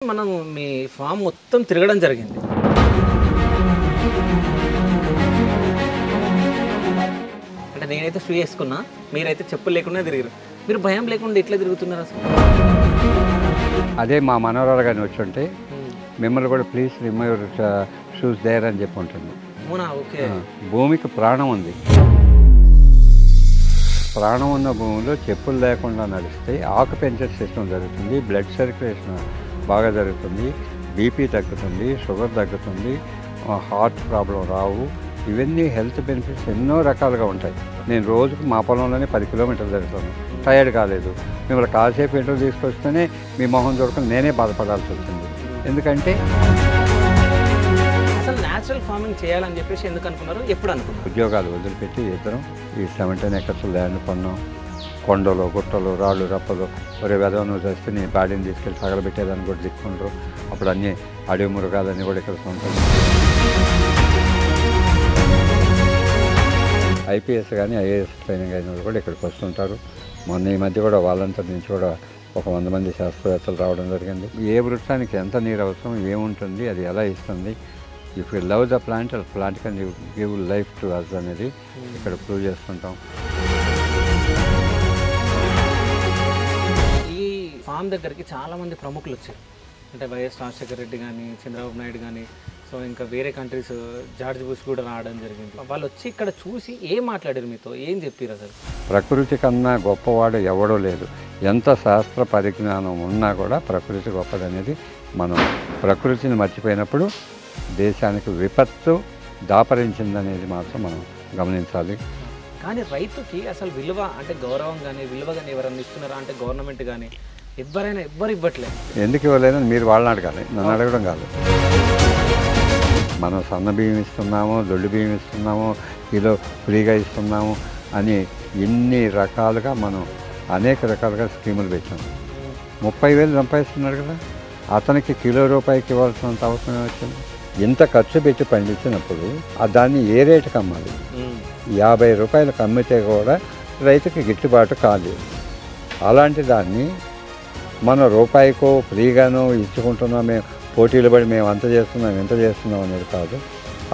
మనం మీ ఫామ్ మొత్తం తిరగడం జరిగింది. అంటే నేనైతే షూ వేసుకున్నా, మీరైతే చెప్పులు లేకుండా తిరిగారు. మీరు భయం లేకుండా ఎట్లా తిరుగుతున్నారు అసలు? అదే మా మనవరాలు కానీ వచ్చి ఉంటే మిమ్మల్ని కూడా please remove your shoes there అని చెప్పి ఉంటుంది. అవునా? ఓకే. భూమికి ప్రాణం ఉంది. ప్రాణం ఉన్న భూమిలో చెప్పులు లేకుండా నడిస్తే ఆక్యుపెన్షన్ సిస్టమ్ జరుగుతుంది, బ్లడ్ సర్క్యులేషన్ బాగా జరుగుతుంది, బీపీ తగ్గుతుంది, షుగర్ తగ్గుతుంది, హార్ట్ ప్రాబ్లం రావు. ఇవన్నీ హెల్త్ బెనిఫిట్స్ ఎన్నో రకాలుగా ఉంటాయి. నేను రోజుకు మా పొలంలోనే 10 కిలోమీటర్లు జరుగుతాను, టైర్డ్ కాలేదు. మిమ్మల్ని కాసేపు ఇంటర్వ్యూ తీసుకొస్తేనే మీ మొహం చూడకుండా నేనే బాధపడాల్సి వచ్చింది. ఎందుకంటే అసలు న్యాచురల్ ఫార్మింగ్ చేయాలని చెప్పేసి ఎందుకు అనుకున్నారు, ఎప్పుడు అనుకున్నారు? ఉద్యోగాలు వదిలిపెట్టి ఇద్దరం ఈ 17 acres ల్యాండ్ కొన్నాం. కొండలు, గుట్టలు, రాళ్ళు, రప్పలు, ఒరే వెదవను చేస్తే నేను బాడీని తీసుకెళ్ళి తగలబెట్టేదాన్ని కూడా దిక్కుంటారు. అప్పుడు అన్నీ అడవి మృగాలన్నీ కూడా ఇక్కడ ఉంటాయి. ఐపీఎస్ కానీ ఐఏఎస్ ట్రైనింగ్ అయిన వాళ్ళు కూడా ఇక్కడికి వస్తుంటారు. మొన్న ఈ మధ్య కూడా వాళ్ళంతా నుంచి కూడా ఒక 100 మంది శాస్త్రవేత్తలు రావడం జరిగింది. ఏ వృక్షానికి ఎంత నీరు అవసరం, ఏముంటుంది, అది ఎలా ఇస్తుంది, if you love the plant plant can give life to us అనేది ఇక్కడ ప్రూవ్ చేసుకుంటాం. ఈ ఫామ్ దగ్గరికి చాలామంది ప్రముఖులు వచ్చారు. అంటే వైఎస్ రాజశేఖర రెడ్డి కానీ, చంద్రబాబు నాయుడు కానీ, సో ఇంకా వేరే కంట్రీస్ జార్జ్ బుష్ కూడా రావడం జరిగింది. వాళ్ళు వచ్చి ఇక్కడ చూసి ఏం మాట్లాడారు, మీతో ఏం చెప్పారు అసలు? ప్రకృతి కన్నా గొప్పవాడు ఎవడో లేదు. ఎంత శాస్త్ర పరిజ్ఞానం ఉన్నా కూడా ప్రకృతి గొప్పదనేది, మనం ప్రకృతిని మర్చిపోయినప్పుడు దేశానికి విపత్తు దాపరించిందనేది మాత్రం మనం గమనించాలి. కానీ రైతుకి అసలు విలువ అంటే గౌరవం కానీ విలువ కానీ ఎవరైనా ఇస్తున్నారా అంటే గవర్నమెంట్ కానీ ఎవ్వరు ఇవ్వట్లేదు. ఎందుకు ఇవ్వలేదని మీరు వాళ్ళని అడగాలి, నన్ను అడగడం కాదు. మనం సన్న బియ్యం ఇస్తున్నాము, దొడ్డు బియ్యం ఇస్తున్నాము, కిలో ఫ్రీగా ఇస్తున్నాము అని ఇన్ని రకాలుగా మనం అనేక రకాలుగా స్కీములు పెట్టాము. 30,000 సంపాదిస్తున్నాడు కదా, అతనికి కిలో రూపాయికి ఇవ్వాల్సినంత అవసరం వచ్చింది. ఇంత ఖర్చు పెట్టి పండించినప్పుడు దాన్ని ఏ రేటుకి అమ్మాలి? 50 రూపాయలకు అమ్మితే కూడా రైతుకి గిట్టుబాటు కాలేదు. అలాంటి దాన్ని మనం రూపాయికో ఫ్రీగానో ఇచ్చుకుంటున్నాం, మేము పోటీలు పడి మేము అంత చేస్తున్నాం ఇంత చేస్తున్నాం అనేది కాదు.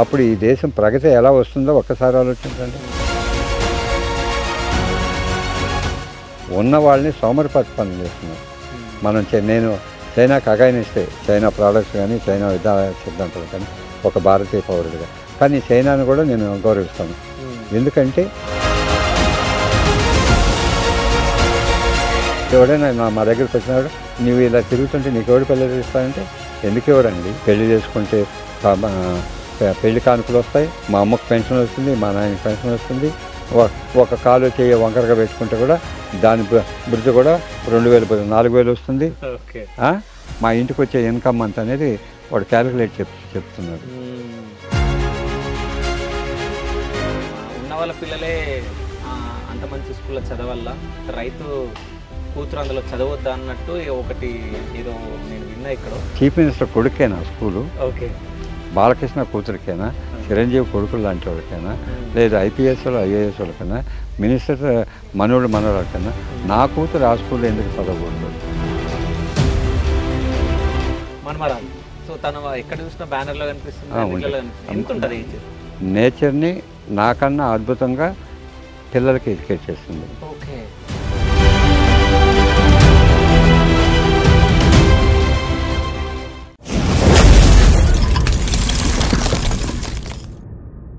అప్పుడు ఈ దేశం ప్రగతి ఎలా వస్తుందో ఒక్కసారి ఆలోచించండి. ఉన్న వాళ్ళని సోమరిపతి పనులు చేస్తున్నాం మనం. నేను చైనాకి అగైనిస్తే, చైనా ప్రోడక్ట్స్ కానీ చైనా విద్యా సిద్ధాంతాలు కానీ ఒక భారతీయ పౌరుడిగా, కానీ చైనాను కూడా నేను గౌరవిస్తాను. ఎందుకంటే ఎవడైనా మా దగ్గరికి వచ్చినాడు, నువ్వు ఇలా తిరుగుతుంటే నీకు ఎవడు పెళ్ళి ఇస్తానంటే ఎందుకు ఎవరండి? పెళ్లి చేసుకుంటే పెళ్లి కానుకలు వస్తాయి, మా అమ్మకు పెన్షన్ వస్తుంది, మా నాయనకి పెన్షన్ వస్తుంది. ఒక కాలు చేయ వంకరగా పెట్టుకుంటే కూడా దాని బ్రిడ్జ్ కూడా 2,000 4,000 వస్తుంది. మా ఇంటికి వచ్చే ఇన్కమ్ అంత అనేది వాడు క్యాలిక్యులేట్ చెప్తున్నాడు. ఉన్న వాళ్ళ పిల్లలే అంత మంచి స్కూల్లో చదవాల, రైతు కూతురు అందులో చదవద్దా అన్నట్టు ఒకటి ఏదో నేను విన్నా ఇక్కడ. చీఫ్ మినిస్టర్ కొడుకేనా స్కూలు? ఓకే. బాలకృష్ణ కూతురికైనా, చిరంజీవి కొడుకులు లాంటి వాళ్ళకైనా, లేదా ఐపీఎస్ వాళ్ళు ఐఏఎస్ వాళ్ళకైనా, మినిస్టర్ మనవరాలకైనా నా కూతురు ఆ స్కూల్లో ఎందుకు చదవకూడదు? మనమరాలు. సో తను ఎక్కడ చూసినా బ్యానర్లో కనిపిస్తుంది. నేచర్ని నాకన్నా అద్భుతంగా పిల్లలకి ఎడ్యుకేట్ చేస్తుంది. ఓకే.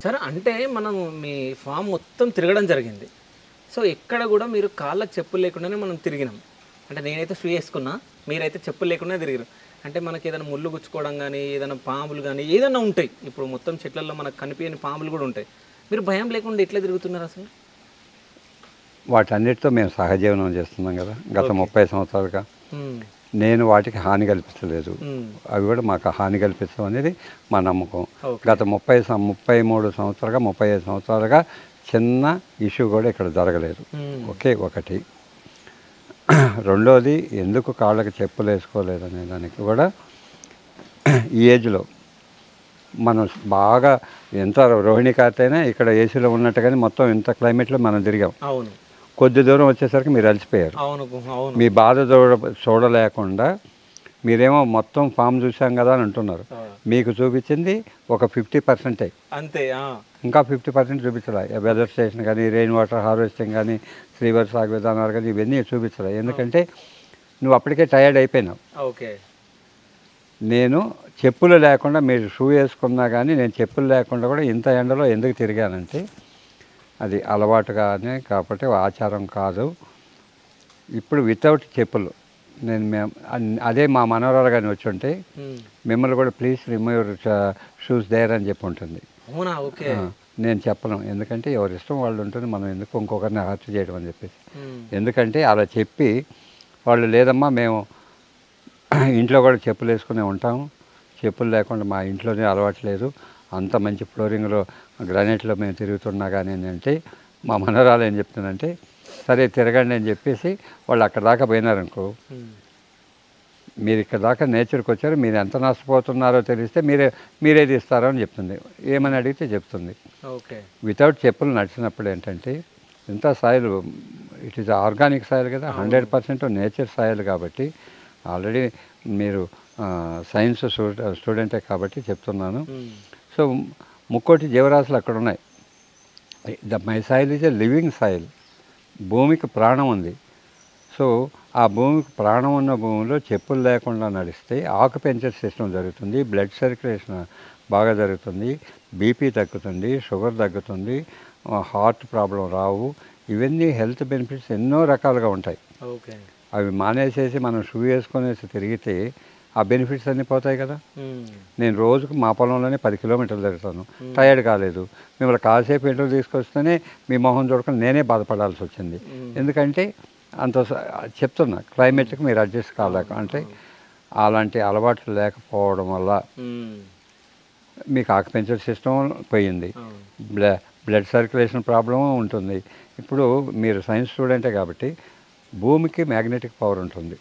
సరే, అంటే మనం మీ ఫామ్ మొత్తం తిరగడం జరిగింది. సో ఎక్కడ కూడా మీరు కాళ్ళకి చెప్పులు లేకుండానే మనం తిరిగినాం. అంటే నేనైతే షూ వేసుకున్నా, మీరైతే చెప్పులు లేకుండా తిరిగారు. అంటే మనకి ఏదైనా ముళ్ళు గుచ్చుకోవడం కానీ, ఏదైనా పాములు కానీ ఏదైనా ఉంటాయి. ఇప్పుడు మొత్తం చెట్లలో మనకు కనిపించని పాములు కూడా ఉంటాయి. మీరు భయం లేకుండా ఎట్లా తిరుగుతున్నారు అసలు? వాటన్నిటితో మేము సహజీవనం చేస్తున్నాం కదా గత 30 సంవత్సరాలుగా. నేను వాటికి హాని కల్పించలేదు, అవి కూడా మాకు హాని కల్పించడం అనేది మా నమ్మకం. గత 33 సంవత్సరాలుగా 35 సంవత్సరాలుగా చిన్న ఇష్యూ కూడా ఇక్కడ జరగలేదు. ఒకే ఒకటి. రెండోది, ఎందుకు కాళ్ళకి చెప్పులు వేసుకోలేదు అనే దానికి కూడా ఈ ఏజ్లో మనం బాగా ఎంత రోహిణి కార్తె అయినా ఇక్కడ ఏసీలో ఉన్నట్టుగానే మొత్తం ఇంత క్లైమేట్లో మనం తిరిగాం. అవును. కొద్ది దూరం వచ్చేసరికి మీరు అలసిపోయారు. మీ బాధ చూడలేకుండా మీరేమో మొత్తం ఫామ్ చూసాం కదా అని అంటున్నారు. మీకు చూపించింది ఒక 50%. అంతే. ఇంకా 50% చూపించాలి. వెదర్ స్టేషన్ కానీ, రెయిన్ వాటర్ హార్వెస్టింగ్ కానీ, రివర్ సాగు విధానాలు కానీ ఇవన్నీ చూపించాలి. ఎందుకంటే నువ్వు అప్పటికే టయర్డ్ అయిపోయినావు. ఓకే. నేను చెప్పులు లేకుండా, మీరు షూ వేసుకున్నా కానీ నేను చెప్పులు లేకుండా కూడా ఇంత ఎండలో ఎందుకు తిరిగానంటే అది అలవాటుగానే కాబట్టి ఆచారం కాదు. ఇప్పుడు వితౌట్ చెప్పులు మేము అదే మా మనవరాలు కానీ వచ్చి ఉంటే మిమ్మల్ని కూడా please remove your shoes there అని చెప్పి ఉంటుంది. అవునా? ఓకే. నేను చెప్పను, ఎందుకంటే ఎవరి ఇష్టం వాళ్ళు ఉంటుంది, మనం ఎందుకు ఇంకొకరిని హత్య చేయడం అని చెప్పేసి. ఎందుకంటే అలా చెప్పి వాళ్ళు లేదమ్మా మేము ఇంట్లో కూడా చెప్పులు వేసుకునే ఉంటాము, చెప్పులు లేకుండా మా ఇంట్లోనే అలవాటు లేదు, అంత మంచి ఫ్లోరింగ్లో గ్రానైట్లో మేము తిరుగుతున్నా కానీ ఏంటంటే మా మనరాలు ఏం చెప్తుందంటే సరే తిరగండి అని చెప్పేసి వాళ్ళు అక్కడ దాకా పోయినారనుకో, మీరు ఇక్కడ దాకా నేచర్కి వచ్చారు, మీరు ఎంత నష్టపోతున్నారో తెలిస్తే మీరే తీస్తారో అని చెప్తుంది. ఏమని అడిగితే చెప్తుంది. ఓకే. వితౌట్ చెప్పులు నడిచినప్పుడు ఏంటంటే ఇంత soil it is organic soil కదా, 100% నేచర్ సాయిల్ కాబట్టి ఆల్రెడీ మీరు సైన్స్ స్టూడెంటే కాబట్టి చెప్తున్నాను. సో ముక్కోటి జీవరాశులు అక్కడ ఉన్నాయి. My soil is a living soil. భూమికి ప్రాణం ఉంది. సో ఆ భూమికి ప్రాణం ఉన్న భూమిలో చెప్పులు లేకుండా నడిస్తే ఆక్యుపెన్చర్ సిస్టమ్ జరుగుతుంది, బ్లడ్ సర్క్యులేషన్ బాగా జరుగుతుంది, బీపీ తగ్గుతుంది, షుగర్ తగ్గుతుంది, హార్ట్ ప్రాబ్లం రావు. ఇవన్నీ హెల్త్ బెనిఫిట్స్ ఎన్నో రకాలుగా ఉంటాయి. ఓకే. అవి మానేసేసి మనం షూ వేసుకునేసి తిరిగితే ఆ బెనిఫిట్స్ అన్నీ పోతాయి కదా. నేను రోజుకు మా పొలంలోనే 10 కిలోమీటర్లు తిరుగుతాను, టైర్డ్ కాలేదు. మిమ్మల్ని కాసేపు ఇంటర్వ్యూ తీసుకొస్తేనే మీ మొహం చూడకుండా నేనే బాధపడాల్సి వచ్చింది. ఎందుకంటే అంత చెప్తున్నా క్లైమేట్కి మీరు అడ్జస్ట్ కాలేక, అంటే అలాంటి అలవాట్లు లేకపోవడం వల్ల మీకు ఆక్యుపెన్చర్ సిస్టమ్ పోయింది, బ్లడ్ సర్క్యులేషన్ ప్రాబ్లం ఉంటుంది. ఇప్పుడు మీరు సైన్స్ స్టూడెంటే కాబట్టి భూమికి మ్యాగ్నెటిక్ పవర్ ఉంటుంది.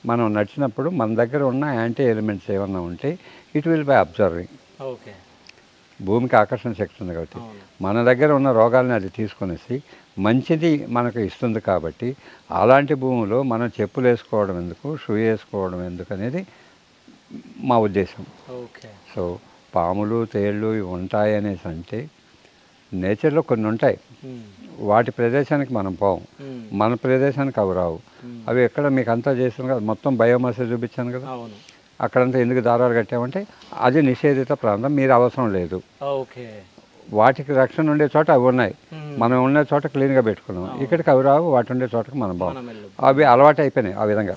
మనం నడిచినప్పుడు మన దగ్గర ఉన్న యాంటీ ఎలిమెంట్స్ ఏమన్నా ఉంటే it will buy observing. Okay. భూమికి ఆకర్షణ శక్తి ఉంది కాబట్టి మన దగ్గర ఉన్న రోగాలని అది తీసుకొనేసి మంచిది మనకు ఇస్తుంది. కాబట్టి అలాంటి భూమిలో మనం చెప్పులు వేసుకోవడం ఎందుకు, షూ వేసుకోవడం ఎందుకు అనేది మా ఉద్దేశం. ఓకే. సో పాములు తేళ్ళు ఇవి ఉంటాయి అనేసి అంటే నేచర్లో కొన్ని ఉంటాయి, వాటి ప్రదేశానికి మనం పోం, మన ప్రదేశానికి అవి రావు. అవి ఎక్కడ మీకు అంతా చేస్తాను కదా, మొత్తం బయోమాస్ చూపించాను కదా, అక్కడంతా ఎందుకు దారాలు కట్టామంటే అది నిషేధిత ప్రాంతం, మీరు అవసరం లేదు. ఓకే. వాటికి రక్షణ ఉండే చోట అవి ఉన్నాయి, మనం ఉండే చోట క్లీన్గా పెట్టుకున్నాం. ఇక్కడికి అవి రావు, వాటి ఉండే చోటకి మనం పోం. అవి అలవాటు అయిపోయినాయి ఆ విధంగా.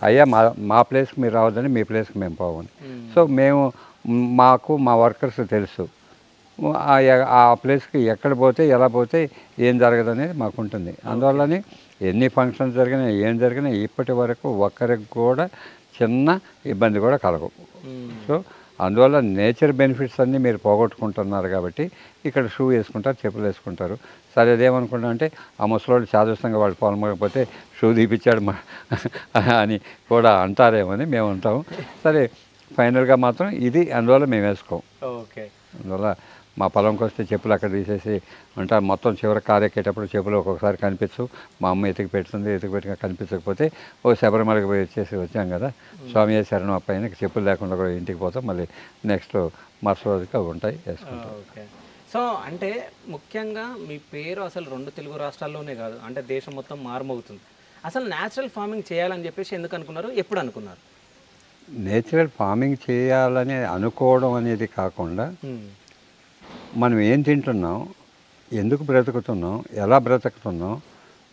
అయ్యా మా ప్లేస్కి మీరు రావద్దని, మీ ప్లేస్కి మేము పోవని. సో మాకు మా వర్కర్స్ తెలుసు ఆ ప్లేస్కి ఎక్కడ పోతే ఎలా పోతే ఏం జరగదు అనేది మాకు ఉంటుంది. అందువల్లనే ఎన్ని ఫంక్షన్స్ జరిగినా ఏం జరిగినా ఇప్పటి వరకు ఒక్కరికి కూడా చిన్న ఇబ్బంది కూడా కలగవు. సో అందువల్ల నేచర్ బెనిఫిట్స్ అన్నీ మీరు పోగొట్టుకుంటున్నారు కాబట్టి ఇక్కడ షూ వేసుకుంటారు, చెప్పులు వేసుకుంటారు. సరే అదేమనుకుంటా అంటే ఆ ముసలోళ్ళు చాదస్తంగా వాళ్ళు పొలమకపోతే షూ తీపిచ్చాడు అని కూడా అంటారేమని మేము ఉంటాము. సరే ఫైనల్గా మాత్రం ఇది అందువల్ల మేము వేసుకోం. ఓకే. అందువల్ల మా పొలంకి వస్తే చెప్పులు అక్కడ తీసేసి అంటారు. మొత్తం చివరి కారెక్కేటప్పుడు చెప్పులు ఒక్కొక్కసారి కనిపించు, మా అమ్మ ఎతికి పెడుతుంది, ఎతికి పెట్టిన కనిపించకపోతే శబరిమలకి పోయి వచ్చాం కదా, స్వామి శరణం అప్పైన చెప్పులు లేకుండా కూడా ఇంటికి పోతాం, మళ్ళీ నెక్స్ట్ మరుసటి రోజుకి అవి ఉంటాయి వేసుకుంటాం. ఓకే. సో అంటే ముఖ్యంగా మీ పేరు అసలు 2 తెలుగు రాష్ట్రాల్లోనే కాదు, అంటే దేశం మొత్తం మారుమోగుతుంది. అసలు న్యాచురల్ ఫార్మింగ్ చేయాలని చెప్పేసి ఎందుకు అనుకున్నారు, ఎప్పుడు అనుకున్నారు? నేచురల్ ఫార్మింగ్ చేయాలని అనుకోవడం అనేది కాకుండా మనం ఏం తింటున్నాం, ఎందుకు బ్రతుకుతున్నాం, ఎలా బ్రతుకుతున్నాం,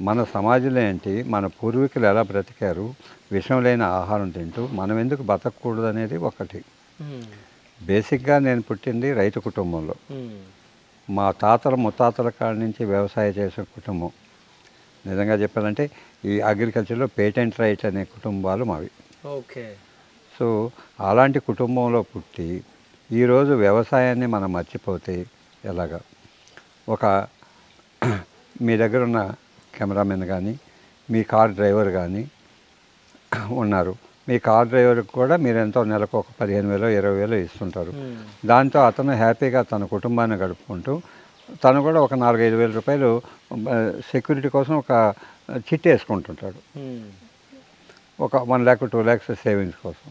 మన సమాజంలో ఏంటి, మన పూర్వీకులు ఎలా బ్రతికారు, విషం లేని ఆహారం తింటూ మనం ఎందుకు బతకూడదు అనేది ఒకటి. బేసిక్గా నేను పుట్టింది రైతు కుటుంబంలో, మా తాతల ముత్తాతల కాడి నుంచి వ్యవసాయం చేసే కుటుంబం. నిజంగా చెప్పాలంటే ఈ అగ్రికల్చర్లో పేటెంట్ రైట్ అనే కుటుంబాలు మావి. ఓకే. సో అలాంటి కుటుంబంలో పుట్టి ఈరోజు వ్యవసాయాన్ని మనం మర్చిపోతే ఎలాగా? ఒక మీ దగ్గర ఉన్న కెమెరామెన్ కానీ, మీ కార్ డ్రైవర్ కానీ ఉన్నారు. మీ కార్ డ్రైవర్కి కూడా మీరు ఎంతో నెలకు ఒక 15,000 20,000 ఇస్తుంటారు. దాంతో అతను హ్యాపీగా తన కుటుంబాన్ని గడుపుకుంటూ తను కూడా ఒక 4-5 వేల రూపాయలు సెక్యూరిటీ కోసం ఒక చిట్ వేసుకుంటుంటాడు. ఒక 1 lakh 2 lakhs సేవింగ్స్ కోసం.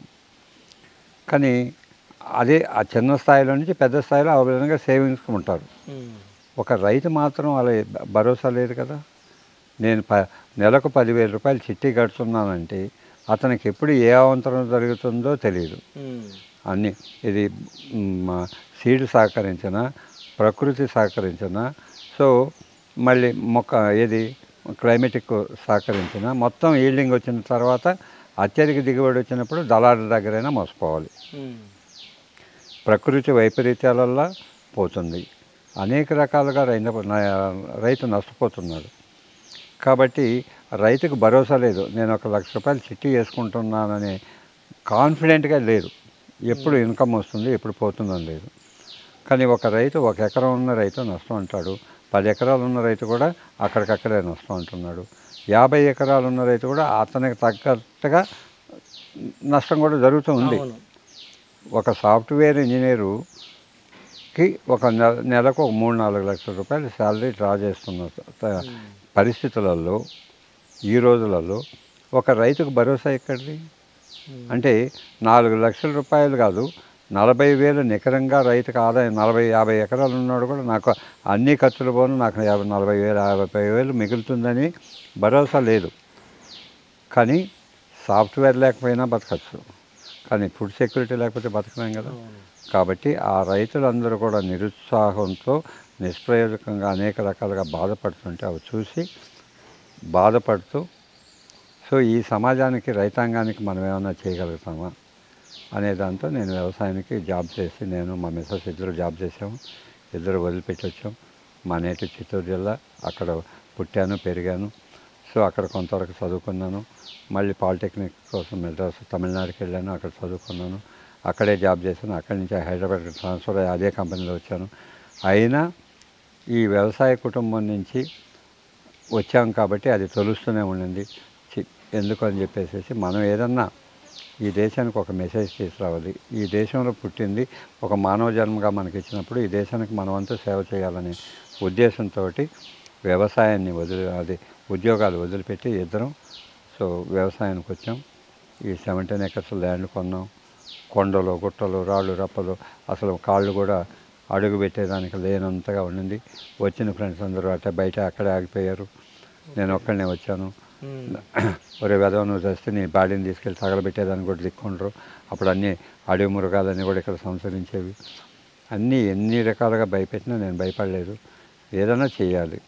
కానీ అదే ఆ చిన్న స్థాయిలో నుంచి పెద్ద స్థాయిలో ఆ విధంగా సేవింగ్స్కి ఉంటారు. ఒక రైతు మాత్రం అలా భరోసా లేదు కదా. నేను నెలకు 10,000 రూపాయలు చిట్టి కడుతున్నానంటే అతనికి ఎప్పుడు ఏ అవంతరం జరుగుతుందో తెలియదు. అన్నీ ఇది సీడ్ సహకరించిన, ప్రకృతి సహకరించిన, సో మళ్ళీ మొక్క ఏది క్లైమేటిక్ సహకరించిన, మొత్తం ఈల్డింగ్ వచ్చిన తర్వాత అత్యధిక దిగుబడి వచ్చినప్పుడు దళారుల దగ్గరైనా మోసపోవాలి. ప్రకృతి వైపరీత్యాలల్లో పోతుంది. అనేక రకాలుగా రైతు నష్టపోతున్నాడు. కాబట్టి రైతుకు భరోసా లేదు. నేను 1 లక్ష రూపాయలు చిట్టి వేసుకుంటున్నాననే కాన్ఫిడెంట్గా లేదు. ఎప్పుడు ఇన్కమ్ వస్తుంది, ఎప్పుడు పోతుందని లేదు. కానీ ఒక రైతు 1 ఎకరం ఉన్న రైతు నష్టం అంటాడు, 10 ఎకరాలు ఉన్న రైతు కూడా అక్కడికక్కడే నష్టం అంటున్నాడు, 50 ఎకరాలు ఉన్న రైతు కూడా అతనికి తగ్గట్టుగా నష్టం కూడా జరుగుతూ ఉంది. ఒక సాఫ్ట్వేర్ ఇంజనీరుకి ఒక నెలకు 3-4 లక్షల రూపాయలు శాలరీ డ్రా చేస్తున్న పరిస్థితులలో ఈ రోజులలో ఒక రైతుకు భరోసా ఎక్కడిది? అంటే 4 లక్షల రూపాయలు కాదు, 40,000 నికరంగా రైతుకు ఆదాయం 40-50 ఎకరాలు ఉన్నాడు కూడా నాకు అన్ని ఖర్చులు పోను నాకు 40,000 50,000 మిగులుతుందని భరోసా లేదు. కానీ సాఫ్ట్వేర్ లేకపోయినా బతకచ్చు, కానీ ఫుడ్ సెక్యూరిటీ లేకపోతే బతకలేం కదా. కాబట్టి ఆ రైతులందరూ కూడా నిరుత్సాహంతో నిష్ప్రయోజకంగా అనేక రకాలుగా బాధపడుతుంటే అవి చూసి బాధపడుతూ, సో ఈ సమాజానికి రైతాంగానికి మనం ఏమైనా చేయగలుగుతామా అనే దాంతో నేను వ్యవసాయానికి జాబ్ చేసి, నేను మా మిస్సెస్ ఇద్దరు జాబ్ చేసాము, ఇద్దరు వదిలిపెట్టి వచ్చాం. మా నేటివ్ చిత్తూరు జిల్లా, అక్కడ పుట్టాను పెరిగాను. సో అక్కడ కొంతవరకు చదువుకున్నాను. మళ్ళీ పాలిటెక్నిక్ కోసం మెడ్రాస్ తమిళనాడుకి వెళ్ళాను, అక్కడ చదువుకున్నాను, అక్కడే జాబ్ చేశాను. అక్కడి నుంచి హైదరాబాద్కి ట్రాన్స్ఫర్ అయ్యి అదే కంపెనీలో వచ్చాను. అయినా ఈ వ్యవసాయ కుటుంబం నుంచి వచ్చాం కాబట్టి అది తెలుస్తూనే ఉండింది. ఎందుకు అని చెప్పేసి మనం ఏదన్నా ఈ దేశానికి ఒక మెసేజ్ తీసుకురావాలి. ఈ దేశంలో పుట్టింది ఒక మానవ జన్మగా మనకి ఇచ్చినప్పుడు ఈ దేశానికి మనమంతా సేవ చేయాలనే ఉద్దేశంతో వ్యవసాయాన్ని అది ఉద్యోగాలు వదిలిపెట్టి ఇద్దరం సో వ్యవసాయానికి వచ్చాం. ఈ 17 acres ల్యాండ్ కొన్నాం. కొండలు గుట్టలు రాళ్ళు రప్పలు అసలు కాళ్ళు కూడా అడుగు పెట్టేదానికి లేనంతగా ఉండింది. వచ్చిన ఫ్రెండ్స్ అందరూ అట్లా బయట అక్కడే ఆగిపోయారు. నేను ఒక్కడనే వచ్చాను. ఒరే వెధవ నువ్వు చేస్తే నీ బాడీని తీసుకెళ్ళి తగలబెట్టేదాన్ని కూడా దిక్కుండరు. అప్పుడు అన్నీ అడవి మృగాలన్నీ కూడా ఇక్కడ సంచరించేవి. అన్నీ ఎన్ని రకాలుగా భయపెట్టినా నేను భయపడలేదు. ఏదైనా చేయాలి.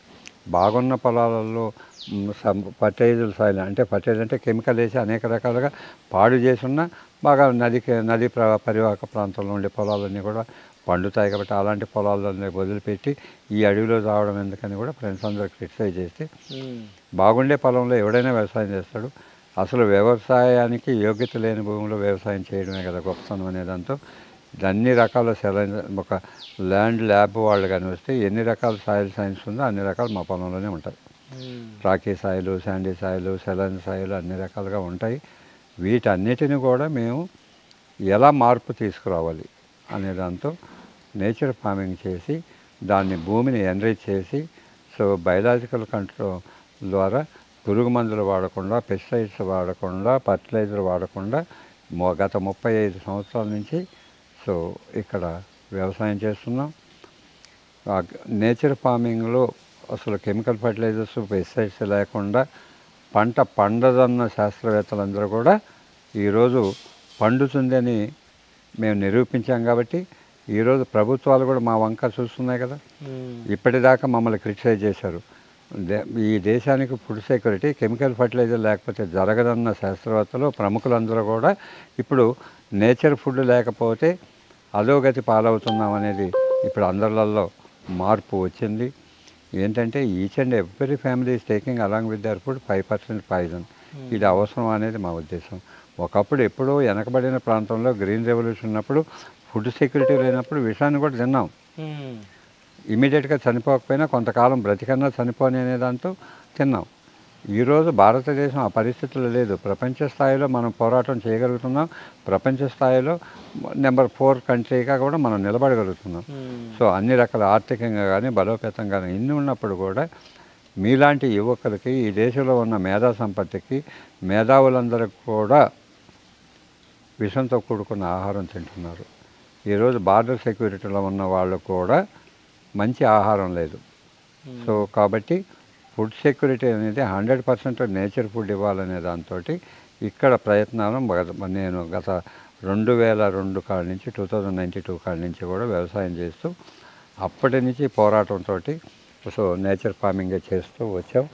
బాగున్న పొలాలలో ఫర్టిలైజర్ సాయిల్ అంటే ఫర్టిలైజర్ అంటే కెమికల్ వేసి అనేక రకాలుగా పాడు చేసి ఉన్న బాగా నది పరివాహక ప్రాంతంలో ఉండే పొలాలన్నీ కూడా పండుతాయి. కాబట్టి అలాంటి పొలాలన్నీ వదిలిపెట్టి ఈ అడవిలో రావడం ఎందుకని కూడా ఫ్రెండ్స్ అందరూ క్రిటిసైజ్ చేస్తే, బాగుండే పొలంలో ఎవడైనా వ్యవసాయం చేస్తాడు. అసలు వ్యవసాయానికి యోగ్యత లేని భూమిలో వ్యవసాయం చేయడమే కదా గొప్పతనం అనే దాంతో అన్ని రకాల ఒక ల్యాండ్ ల్యాబ్ వాళ్ళు కానీ వస్తే ఎన్ని రకాల సాయిల్ సైన్స్ ఉందో అన్ని రకాలు మా పొలంలోనే ఉంటాయి. రాకీ సాయిలు, శాండీ సాయిలు, సెలైన్ సాయిలు అన్ని రకాలుగా ఉంటాయి. వీటన్నిటిని కూడా మేము ఎలా మార్పు తీసుకురావాలి అనే దాంతో నేచర్ ఫార్మింగ్ చేసి దాన్ని భూమిని ఎన్రిచ్ చేసి, సో బయలాజికల్ కంట్రోల్ ద్వారా పురుగు మందులు వాడకుండా, పెస్టిసైడ్స్ వాడకుండా, ఫర్టిలైజర్ వాడకుండా గత 35 సంవత్సరాల నుంచి సో ఇక్కడ వ్యవసాయం చేస్తున్నాం. నేచర్ ఫార్మింగ్లో అసలు కెమికల్ ఫర్టిలైజర్స్ పెస్టిసైడ్స్ లేకుండా పంట పండదన్న శాస్త్రవేత్తలందరూ కూడా ఈరోజు పండుతుందని మేము నిరూపించాం. కాబట్టి ఈరోజు ప్రభుత్వాలు కూడా మా వంక చూస్తున్నాయి కదా. ఇప్పటిదాకా మమ్మల్ని క్రిటిసైజ్ చేశారు. ఈ దేశానికి ఫుడ్ సెక్యూరిటీ కెమికల్ ఫర్టిలైజర్ లేకపోతే జరగదన్న శాస్త్రవేత్తలు ప్రముఖులందరూ కూడా ఇప్పుడు నేచర్ ఫుడ్ లేకపోతే అధోగతి పాలవుతున్నాం అనేది ఇప్పుడు అందరిలో మార్పు వచ్చింది. ఏంటంటే each and every family is taking along with their food 5% poison. ఇది అవసరం అనేది మా ఉద్దేశం. ఒకప్పుడు ఎప్పుడో వెనకబడిన ప్రాంతంలో గ్రీన్ రెవల్యూషన్ ఉన్నప్పుడు ఫుడ్ సెక్యూరిటీ లేనప్పుడు విషాన్ని కూడా తిన్నాం. ఇమీడియట్గా చనిపోకపోయినా కొంతకాలం బ్రతికన్నా చనిపోని అనే దాంతో తిన్నాం. ఈరోజు భారతదేశం ఆ పరిస్థితులు లేదు. ప్రపంచ స్థాయిలో మనం పోరాటం చేయగలుగుతున్నాం. ప్రపంచ స్థాయిలో నెంబర్ 4 కంట్రీగా కూడా మనం నిలబడగలుగుతున్నాం. సో అన్ని రకాల ఆర్థికంగా కానీ బలోపేతంగా కానీ ఇన్ని ఉన్నప్పుడు కూడా మీలాంటి యువకులకి ఈ దేశంలో ఉన్న మేధా సంపత్తికి మేధావులందరికీ కూడా విషంతో కూడుకున్న ఆహారం తింటున్నారు. ఈరోజు బార్డర్ సెక్యూరిటీలో ఉన్న వాళ్ళు కూడా మంచి ఆహారం లేదు. సో కాబట్టి ఫుడ్ సెక్యూరిటీ అనేది 100% నేచర్ ఫుడ్ ఇవ్వాలనే దాంతో ఇక్కడ ప్రయత్నాలు నేను గత 2002 కాడ నుంచి 2092 కాడ నుంచి కూడా వ్యవసాయం చేస్తూ అప్పటి నుంచి పోరాటంతో సో నేచర్ ఫార్మింగే చేస్తూ వచ్చాం.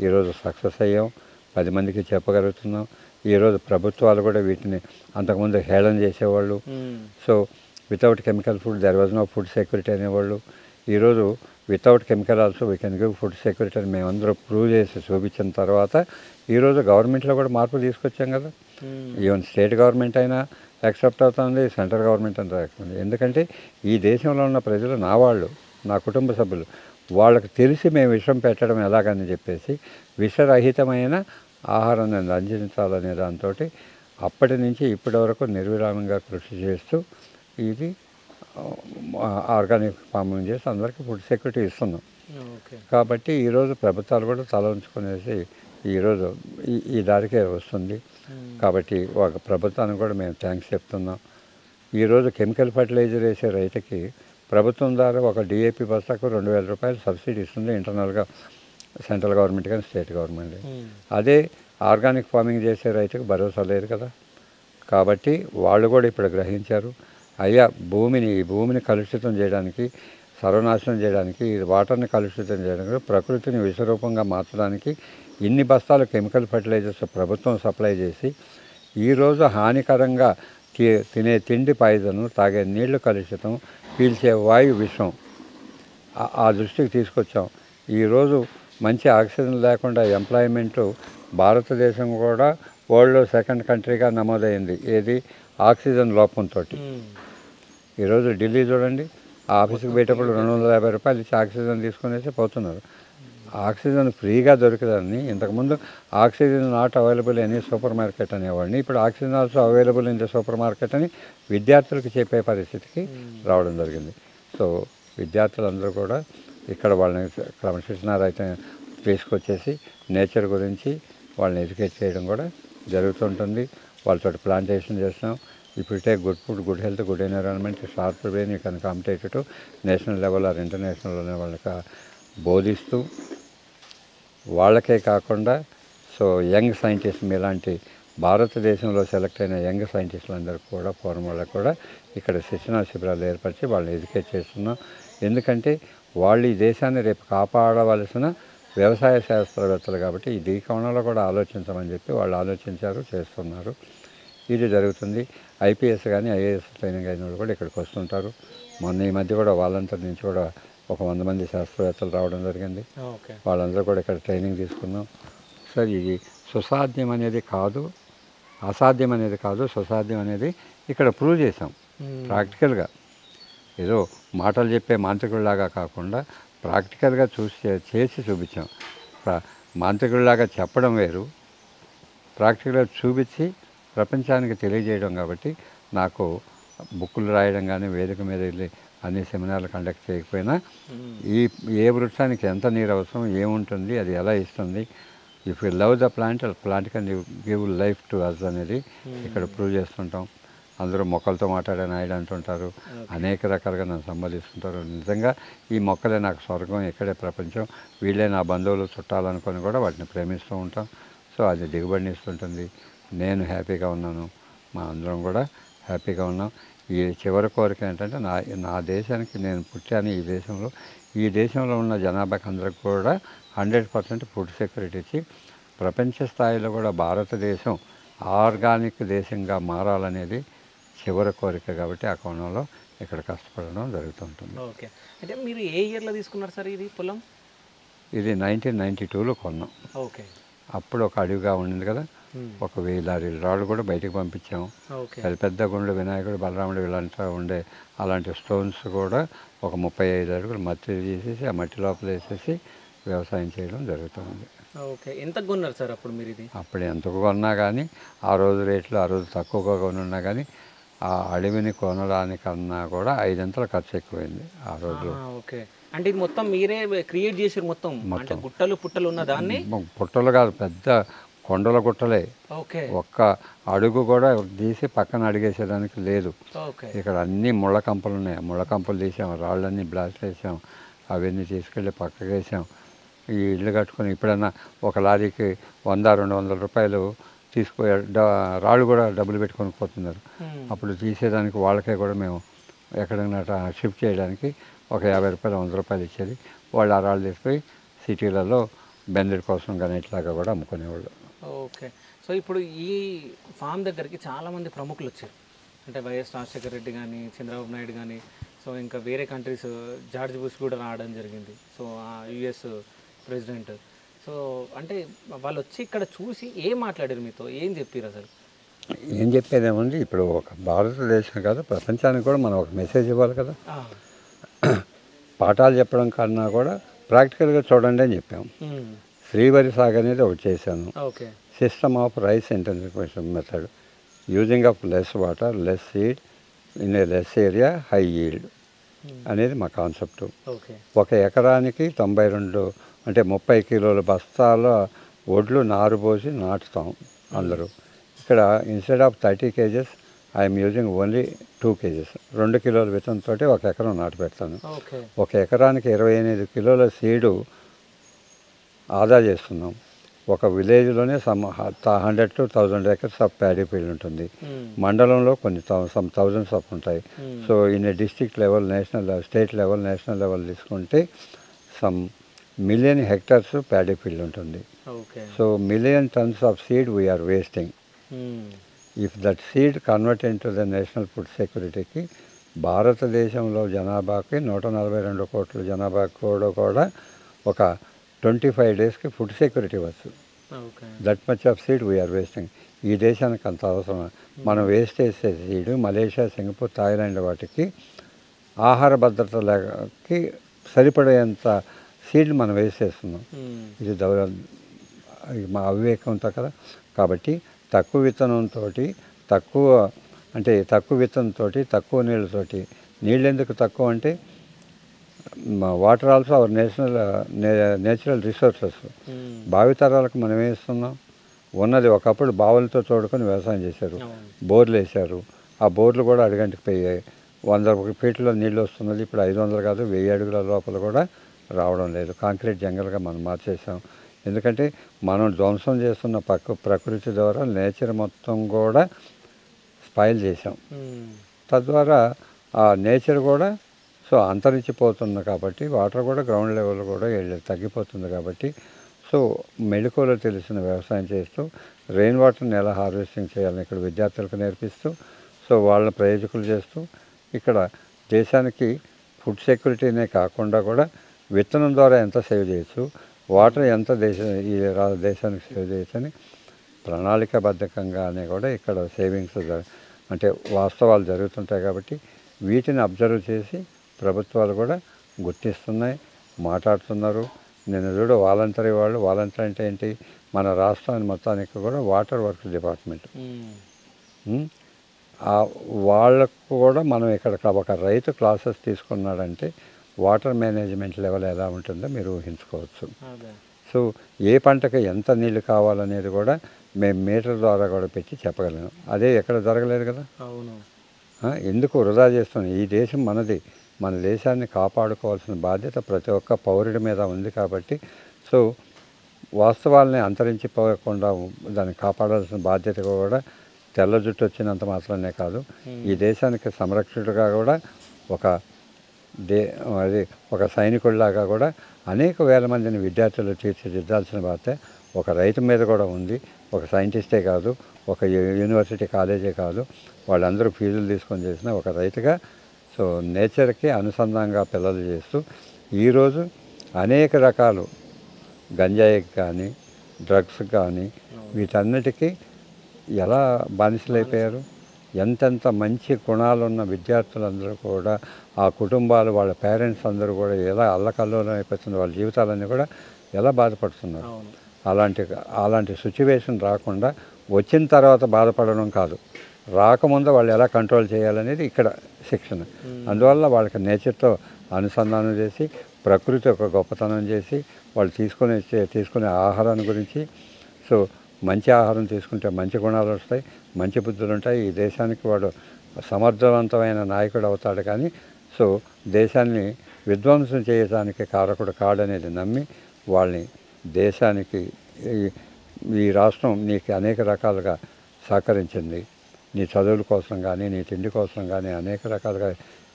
ఈరోజు సక్సెస్ అయ్యాం, 10 మందికి చెప్పగలుగుతున్నాం. ఈరోజు ప్రభుత్వాలు కూడా వీటిని అంతకుముందు హేళన చేసేవాళ్ళు. So without chemical food there was no food security అనేవాళ్ళు. ఈరోజు without chemical also we can give food security అని మేమందరూ ప్రూవ్ చేసి చూపించిన తర్వాత ఈరోజు గవర్నమెంట్లో కూడా మార్పు తీసుకొచ్చాం కదా. ఈవెన్ స్టేట్ గవర్నమెంట్ అయినా యాక్సెప్ట్ అవుతుంది, సెంట్రల్ గవర్నమెంట్ అని రాస్తుంది. ఎందుకంటే ఈ దేశంలో ఉన్న ప్రజలు నా వాళ్ళు, నా కుటుంబ సభ్యులు, వాళ్ళకి తెలిసి మేము విషం పెట్టడం ఎలాగని చెప్పేసి విషరహితమైన ఆహారాన్ని అందించాలనే దాంతో అప్పటి నుంచి ఇప్పటి వరకు నిర్విరామంగా కృషి చేస్తూ ఇది ఆర్గానిక్ ఫార్మింగ్ చేసి అందరికీ ఫుడ్ సెక్యూరిటీ ఇస్తున్నాం. కాబట్టి ఈరోజు ప్రభుత్వాలు కూడా తల ఉంచుకునేసి ఈరోజు ఈ దారికే వస్తుంది. కాబట్టి ఒక ప్రభుత్వానికి కూడా మేము థ్యాంక్స్ చెప్తున్నాం. ఈరోజు కెమికల్ ఫర్టిలైజర్ వేసే రైతుకి ప్రభుత్వం ద్వారా ఒక డిఏపి బస్తాకు 2000 రూపాయలు సబ్సిడీ ఇస్తుంది ఇంటర్నల్గా, సెంట్రల్ గవర్నమెంట్ కానీ స్టేట్ గవర్నమెంట్. అదే ఆర్గానిక్ ఫార్మింగ్ చేసే రైతుకు భరోసా లేదు కదా. కాబట్టి వాళ్ళు కూడా ఇప్పుడు గ్రహించారు, అయ్యా ఈ భూమిని కలుషితం చేయడానికి, సర్వనాశనం చేయడానికి, వాటర్ని కలుషితం చేయడానికి, ప్రకృతిని విషరూపంగా మార్చడానికి ఇన్ని బస్తాలు కెమికల్ ఫర్టిలైజర్స్ ప్రభుత్వం సప్లై చేసి ఈరోజు హానికరంగా తినే తిండి పాయిజను, తాగే నీళ్లు కలుషితం, పీల్చే వాయు విషం ఆ దృష్టికి తీసుకొచ్చాం. ఈరోజు మంచి ఆక్సిజన్ లేకుండా ఎంప్లాయ్మెంటు భారతదేశం కూడా వరల్డ్లో సెకండ్ కంట్రీగా నమోదైంది. ఏది ఆక్సిజన్ లోపంతో. ఈరోజు ఢిల్లీ చూడండి, ఆ ఆఫీస్కి పోయేటప్పుడు 250 రూపాయలు ఇచ్చి ఆక్సిజన్ తీసుకునేసి పోతున్నారు. ఆక్సిజన్ ఫ్రీగా దొరికిందని ఇంతకుముందు oxygen not available any super market అనేవాడిని, ఇప్పుడు oxygen also available in the super market అని విద్యార్థులకు చెప్పే పరిస్థితికి రావడం జరిగింది. సో విద్యార్థులందరూ కూడా ఇక్కడ వాళ్ళని క్రమశిక్షణారహిత తీసుకొచ్చేసి నేచర్ గురించి వాళ్ళని ఎడ్యుకేట్ చేయడం కూడా జరుగుతుంటుంది. వాళ్ళతో ప్లాంటేషన్ చేస్తున్నాం. ఇప్పుడు take good food, good health, good environment, sharp brain, you can competitive to national level or international అనే వాళ్ళకి బోధిస్తూ వాళ్ళకే కాకుండా సో యంగ్ సైంటిస్ట్ మీలాంటి భారతదేశంలో సెలెక్ట్ అయిన యంగ్ సైంటిస్టులందరికీ కూడా ఫోరం వాళ్ళకు కూడా ఇక్కడ శిక్షణా శిబిరాలు ఏర్పరిచి వాళ్ళని ఎడ్యుకేట్ చేస్తున్నాం. ఎందుకంటే వాళ్ళు ఈ దేశాన్ని రేపు కాపాడవలసిన వ్యవసాయ శాస్త్రవేత్తలు కాబట్టి ఈ కోణంలో కూడా ఆలోచించమని చెప్పి వాళ్ళు ఆలోచించారు, చేస్తున్నారు. ఇది జరుగుతుంది. ఐపీఎస్ కానీ ఐఏఎస్ ట్రైనింగ్ అయిన వాళ్ళు కూడా ఇక్కడికి వస్తుంటారు. మొన్న ఈ మధ్య కూడా వాళ్ళంతటి నుంచి కూడా ఒక 100 మంది శాస్త్రవేత్తలు రావడం జరిగింది. వాళ్ళందరూ కూడా ఇక్కడ ట్రైనింగ్ తీసుకున్నాం. సార్ ఇది సుసాధ్యం అనేది కాదు, అసాధ్యం అనేది కాదు, సుసాధ్యం అనేది ఇక్కడ ప్రూవ్ చేసాం ప్రాక్టికల్గా. ఏదో మాటలు చెప్పే మాంత్రికుల్లాగా కాకుండా ప్రాక్టికల్గా చేసి చూపించాం. మాంత్రికుల్లాగా చెప్పడం వేరు, ప్రాక్టికల్గా చూపించి ప్రపంచానికి తెలియజేయడం. కాబట్టి నాకు బుక్కులు రాయడం కానీ, వేదిక మీద వెళ్ళి అన్ని సెమినార్లు కండక్ట్ చేయకపోయినా ఏ వృక్షానికి ఎంత నీరు అవసరం, ఏముంటుంది, అది ఎలా ఇస్తుంది, if you love the plant can give life to us అనేది ఇక్కడ ప్రూవ్ చేస్తుంటాం. అందరూ మొక్కలతో మాట్లాడని ఆయన అంటుంటారు, అనేక రకాలుగా నన్ను సంబోధిస్తుంటారు. నిజంగా ఈ మొక్కలే నాకు స్వర్గం, ఇక్కడే ప్రపంచం, వీళ్ళే నా బంధువులు చుట్టాలనుకొని కూడా వాటిని ప్రేమిస్తూ ఉంటాం. సో అది దిగుబడినిస్తుంటుంది. నేను హ్యాపీగా ఉన్నాను, మా అందరం కూడా హ్యాపీగా ఉన్నాం. ఈ చివరి కోరిక ఏంటంటే నా దేశానికి నేను పుట్టాను, ఈ దేశంలో ఉన్న జనాభాకి అందరికి కూడా 100% ఫుడ్ సెక్యూరిటీ ఇచ్చి ప్రపంచ స్థాయిలో కూడా భారతదేశం ఆర్గానిక్ దేశంగా మారాలనేది చివరి కోరిక. కాబట్టి ఆ కోణంలో ఇక్కడ కష్టపడడం జరుగుతుంటుంది. ఓకే, అంటే మీరు ఏ ఇయర్లో తీసుకున్నారు సార్ ఇది పొలం? ఇది 1992లో కొన్నాం. ఓకే, అప్పుడు ఒక అడవిగా ఉండింది కదా, ఒక 1000 లారీల రాళ్ళు కూడా బయటకు పంపించాము. పెద్ద పెద్ద గుండ్లు, వినాయకుడు, బలరాముడు ఇలాంటి ఉండే అలాంటి స్టోన్స్ కూడా ఒక 35 అడుగులు మట్టి తీసేసి ఆ మట్టి లోపల వేసేసి వ్యవసాయం చేయడం జరుగుతుంది. ఓకే, ఎంత కొన్నారు సార్ అప్పుడు మీరు ఇది? అప్పుడు ఎంతకు కొన్నా కానీ ఆ రోజు రేట్లు ఆ రోజు తక్కువగా కొనున్నా కానీ ఆ అడవిని కొనడానికన్నా కూడా 5 అంతలు ఖర్చు ఎక్కువైంది ఆ రోజులో. ఓకే, అంటే ఇది మొత్తం మీరే క్రియేట్ చేసారు మొత్తం, అంటే గుట్టలు పుట్టలు ఉన్న దాన్ని? పుట్టలు కాదు, పెద్ద కొండల గుట్టలే. ఓకే. ఒక్క అడుగు కూడా తీసి పక్కన అడిగేసేదానికి లేదు. ఓకే. ఇక్కడ అన్ని ముళ్ళ కంపలు ఉన్నాయి. ముళ్ళ కంపలు తీసాం, రాళ్ళన్నీ బ్లాస్ట్ వేసాం, అవన్నీ తీసుకెళ్ళి పక్కకు వేసాం. ఈ ఇల్లు కట్టుకొని ఇప్పుడన్నా ఒక లారీకి 100-200 రూపాయలు తీసుకుపోయే రాళ్ళు కూడా డబ్బులు పెట్టుకొని పోతున్నారు. అప్పుడు తీసేదానికి వాళ్ళకే కూడా మేము ఎక్కడైనా షిఫ్ట్ చేయడానికి ఒక 50 రూపాయలు 100 రూపాయలు ఇచ్చేది. వాళ్ళు ఆ రాళ్ళు తీసుకుపోయి సిటీలలో బెందెడ్ కోసం కానీ ఇట్లాగా కూడా అమ్ముకునేవాళ్ళు. ఓకే. సో ఇప్పుడు ఈ ఫామ్ దగ్గరికి చాలామంది ప్రముఖులు వచ్చారు, అంటే వైఎస్ రాజశేఖర రెడ్డి కానీ, చంద్రబాబు నాయుడు కానీ, సో ఇంకా వేరే కంట్రీస్ జార్జ్ బుష్ కూడా రావడం జరిగింది, సో యుఎస్ ప్రెసిడెంట్. సో అంటే వాళ్ళు వచ్చి ఇక్కడ చూసి ఏం మాట్లాడారు మీతో, ఏం చెప్పారు అసలు? ఏం చెప్పేదేముంది, ఇప్పుడు ఒక భారతదేశం కాదు ప్రపంచానికి కూడా మనం ఒక మెసేజ్ ఇవ్వాలి కదా. పాఠాలు చెప్పడం కన్నా కూడా ప్రాక్టికల్గా చూడండి అని చెప్పాము. శ్రీవరి సాగు అనేది ఒకటి చేశాను. Okay. System of rice intensification method, using of less water, less seed in a less area, high yield అనేది మా కాన్సెప్టు. ఒక ఎకరానికి 92 అంటే 30 కిలోల బస్తాల ఒడ్లు నారు పోసి నాటుతాం అందరూ. ఇక్కడ instead of 30 kgs I'm using only 2 kgs, 2 కిలోల విత్తనంతో ఒక ఎకరం నాటు పెడతాను. ఒక ఎకరానికి 28 కిలోల సీడు ఆదా చేస్తున్నాం. ఒక విలేజ్లోనే 100 to 1000 acres of paddy field ఉంటుంది. మండలంలో కొన్ని థౌజండ్స్ ఆఫ్ ఉంటాయి. So in a district level, state level, national level తీసుకుంటే some million hectares paddy field ఉంటుంది. So million tons of seed we are wasting. If that seed convert into the national food సెక్యూరిటీకి, భారతదేశంలో జనాభాకి 142 కోట్ల జనాభా కూడా ఒక 25 డేస్కి ఫుడ్ సెక్యూరిటీ వచ్చు. That much of seed we are wasting. ఈ దేశానికి అంత అవసరం. మనం వేస్ట్ చేసే సీడ్ మలేషియా, సింగపూర్, థాయిలాండ్ వాటికి ఆహార భద్రతకి సరిపడేంత సీడ్లు మనం వేస్ట్ చేస్తున్నాం. ఇది మా అవివేకంతో కదా. కాబట్టి తక్కువ విత్తనంతో తక్కువ నీళ్ళతోటి, నీళ్ళు ఎందుకు తక్కువ అంటే water also our natural resources. భావితరాలకు మనం వేస్తున్నాం. ఉన్నది ఒకప్పుడు బావులతో తోడుకొని వ్యవసాయం చేశారు, బోర్లు వేశారు. ఆ బోర్లు కూడా అడుగంటికి పోయాయి. 100 ఫీట్ల నీళ్ళు వస్తున్నది ఇప్పుడు 500 కాదు 1000 అడుగుల లోపల కూడా రావడం లేదు. కాంక్రీట్ జంగల్గా మనం మార్చేసాం. ఎందుకంటే మనం ధ్వంసం చేస్తున్న ప్రకృతి ద్వారా నేచర్ మొత్తం కూడా స్పాయిల్ చేసాం. తద్వారా ఆ నేచర్ కూడా సో అంతరించిపోతుంది. కాబట్టి వాటర్ కూడా గ్రౌండ్ లెవెల్ కూడా తగ్గిపోతుంది. కాబట్టి సో మెళకువలు తెలిసిన వ్యవసాయం చేస్తూ రెయిన్ వాటర్ని ఎలా హార్వెస్టింగ్ చేయాలని ఇక్కడ విద్యార్థులకు నేర్పిస్తూ, సో వాళ్ళని ప్రయోజకులు చేస్తూ, ఇక్కడ దేశానికి ఫుడ్ సెక్యూరిటీనే కాకుండా కూడా విత్తనం ద్వారా ఎంత సేవ్ చేయొచ్చు, వాటర్ ఎంత దేశానికి సేవ్ చేయొచ్చు అని ప్రణాళికాబద్ధకంగానే కూడా ఇక్కడ సేవింగ్స్ అంటే వాస్తవాలు జరుగుతుంటాయి. కాబట్టి వీటిని అబ్జర్వ్ చేసి ప్రభుత్వాలు కూడా గుర్తిస్తున్నాయి, మాట్లాడుతున్నారు. నేను చూడ వాలంటరీ అంటే ఏంటి, మన రాష్ట్రాన్ని మొత్తానికి కూడా వాటర్ వర్క్స్ డిపార్ట్మెంట్, వాళ్ళకు కూడా మనం ఇక్కడ ఒక రైతు క్లాసెస్ తీసుకున్నాడంటే వాటర్ మేనేజ్మెంట్ లెవెల్ ఎలా ఉంటుందో మీరు ఊహించుకోవచ్చు. సో ఏ పంటకి ఎంత నీళ్ళు కావాలనేది కూడా మేము మీటర్ ద్వారా కూడా పెట్టి చెప్పగలను. అదే ఎక్కడ జరగలేదు కదా. ఎందుకు వృధా చేస్తున్నాం? ఈ దేశం మనది. మన దేశాన్ని కాపాడుకోవాల్సిన బాధ్యత ప్రతి ఒక్క పౌరుడి మీద ఉంది. కాబట్టి సో వాస్తవాల్ని అంతరించిపోకుండా దాన్ని కాపాడాల్సిన బాధ్యత కూడా తెల్ల జుట్టు వచ్చినంత మాత్రమే కాదు, ఈ దేశానికి సంరక్షకుడిగా కూడా ఒక సైనికుడిలాగా కూడా అనేక వేల మందిని విద్యార్థులు తీర్చిదిద్దాల్సిన బాధ్యత ఒక రైతు మీద కూడా ఉంది. ఒక సైంటిస్టే కాదు, ఒక యూనివర్సిటీ కాలేజే కాదు, వాళ్ళందరూ ఫీజులు తీసుకొని చేసిన ఒక రైతుగా సో నేచర్కి అనుసంధానంగా పిల్లలు చేస్తూ ఈరోజు అనేక రకాలు గంజాయికి కానీ డ్రగ్స్ కానీ వీటన్నిటికీ ఎలా బానిసలైపోయారు. ఎంతెంత మంచి గుణాలున్న విద్యార్థులందరూ కూడా, ఆ కుటుంబాలు, వాళ్ళ పేరెంట్స్ అందరూ కూడా ఎలా అల్లకల్లోలం అయిపోతుంది, వాళ్ళ జీవితాలన్నీ కూడా ఎలా బాధపడుతున్నారు. అలాంటి సిచ్యువేషన్ రాకుండా వచ్చిన తర్వాత బాధపడడం కాదు, రాకముందు వాళ్ళు ఎలా కంట్రోల్ చేయాలనేది ఇక్కడ శిక్షణ. అందువల్ల వాళ్ళకి నేచర్తో అనుసంధానం చేసి ప్రకృతి ఒక గొప్పతనం చేసి వాళ్ళు తీసుకునే ఆహారాన్ని గురించి. సో మంచి ఆహారం తీసుకుంటే మంచి గుణాలు వస్తాయి, మంచి బుద్ధులు ఉంటాయి. ఈ దేశానికి వాడు సమర్థవంతమైన నాయకుడు అవుతాడు. కానీ సో దేశాన్ని విధ్వంసం చేయడానికి కారకుడు కాడనేది నమ్మి వాళ్ళని దేశానికి ఈ రాష్ట్రం నీకు అనేక రకాలుగా సహకరించింది. నీ చదువుల కోసం కానీ నీ తిండి కోసం కానీ అనేక రకాలుగా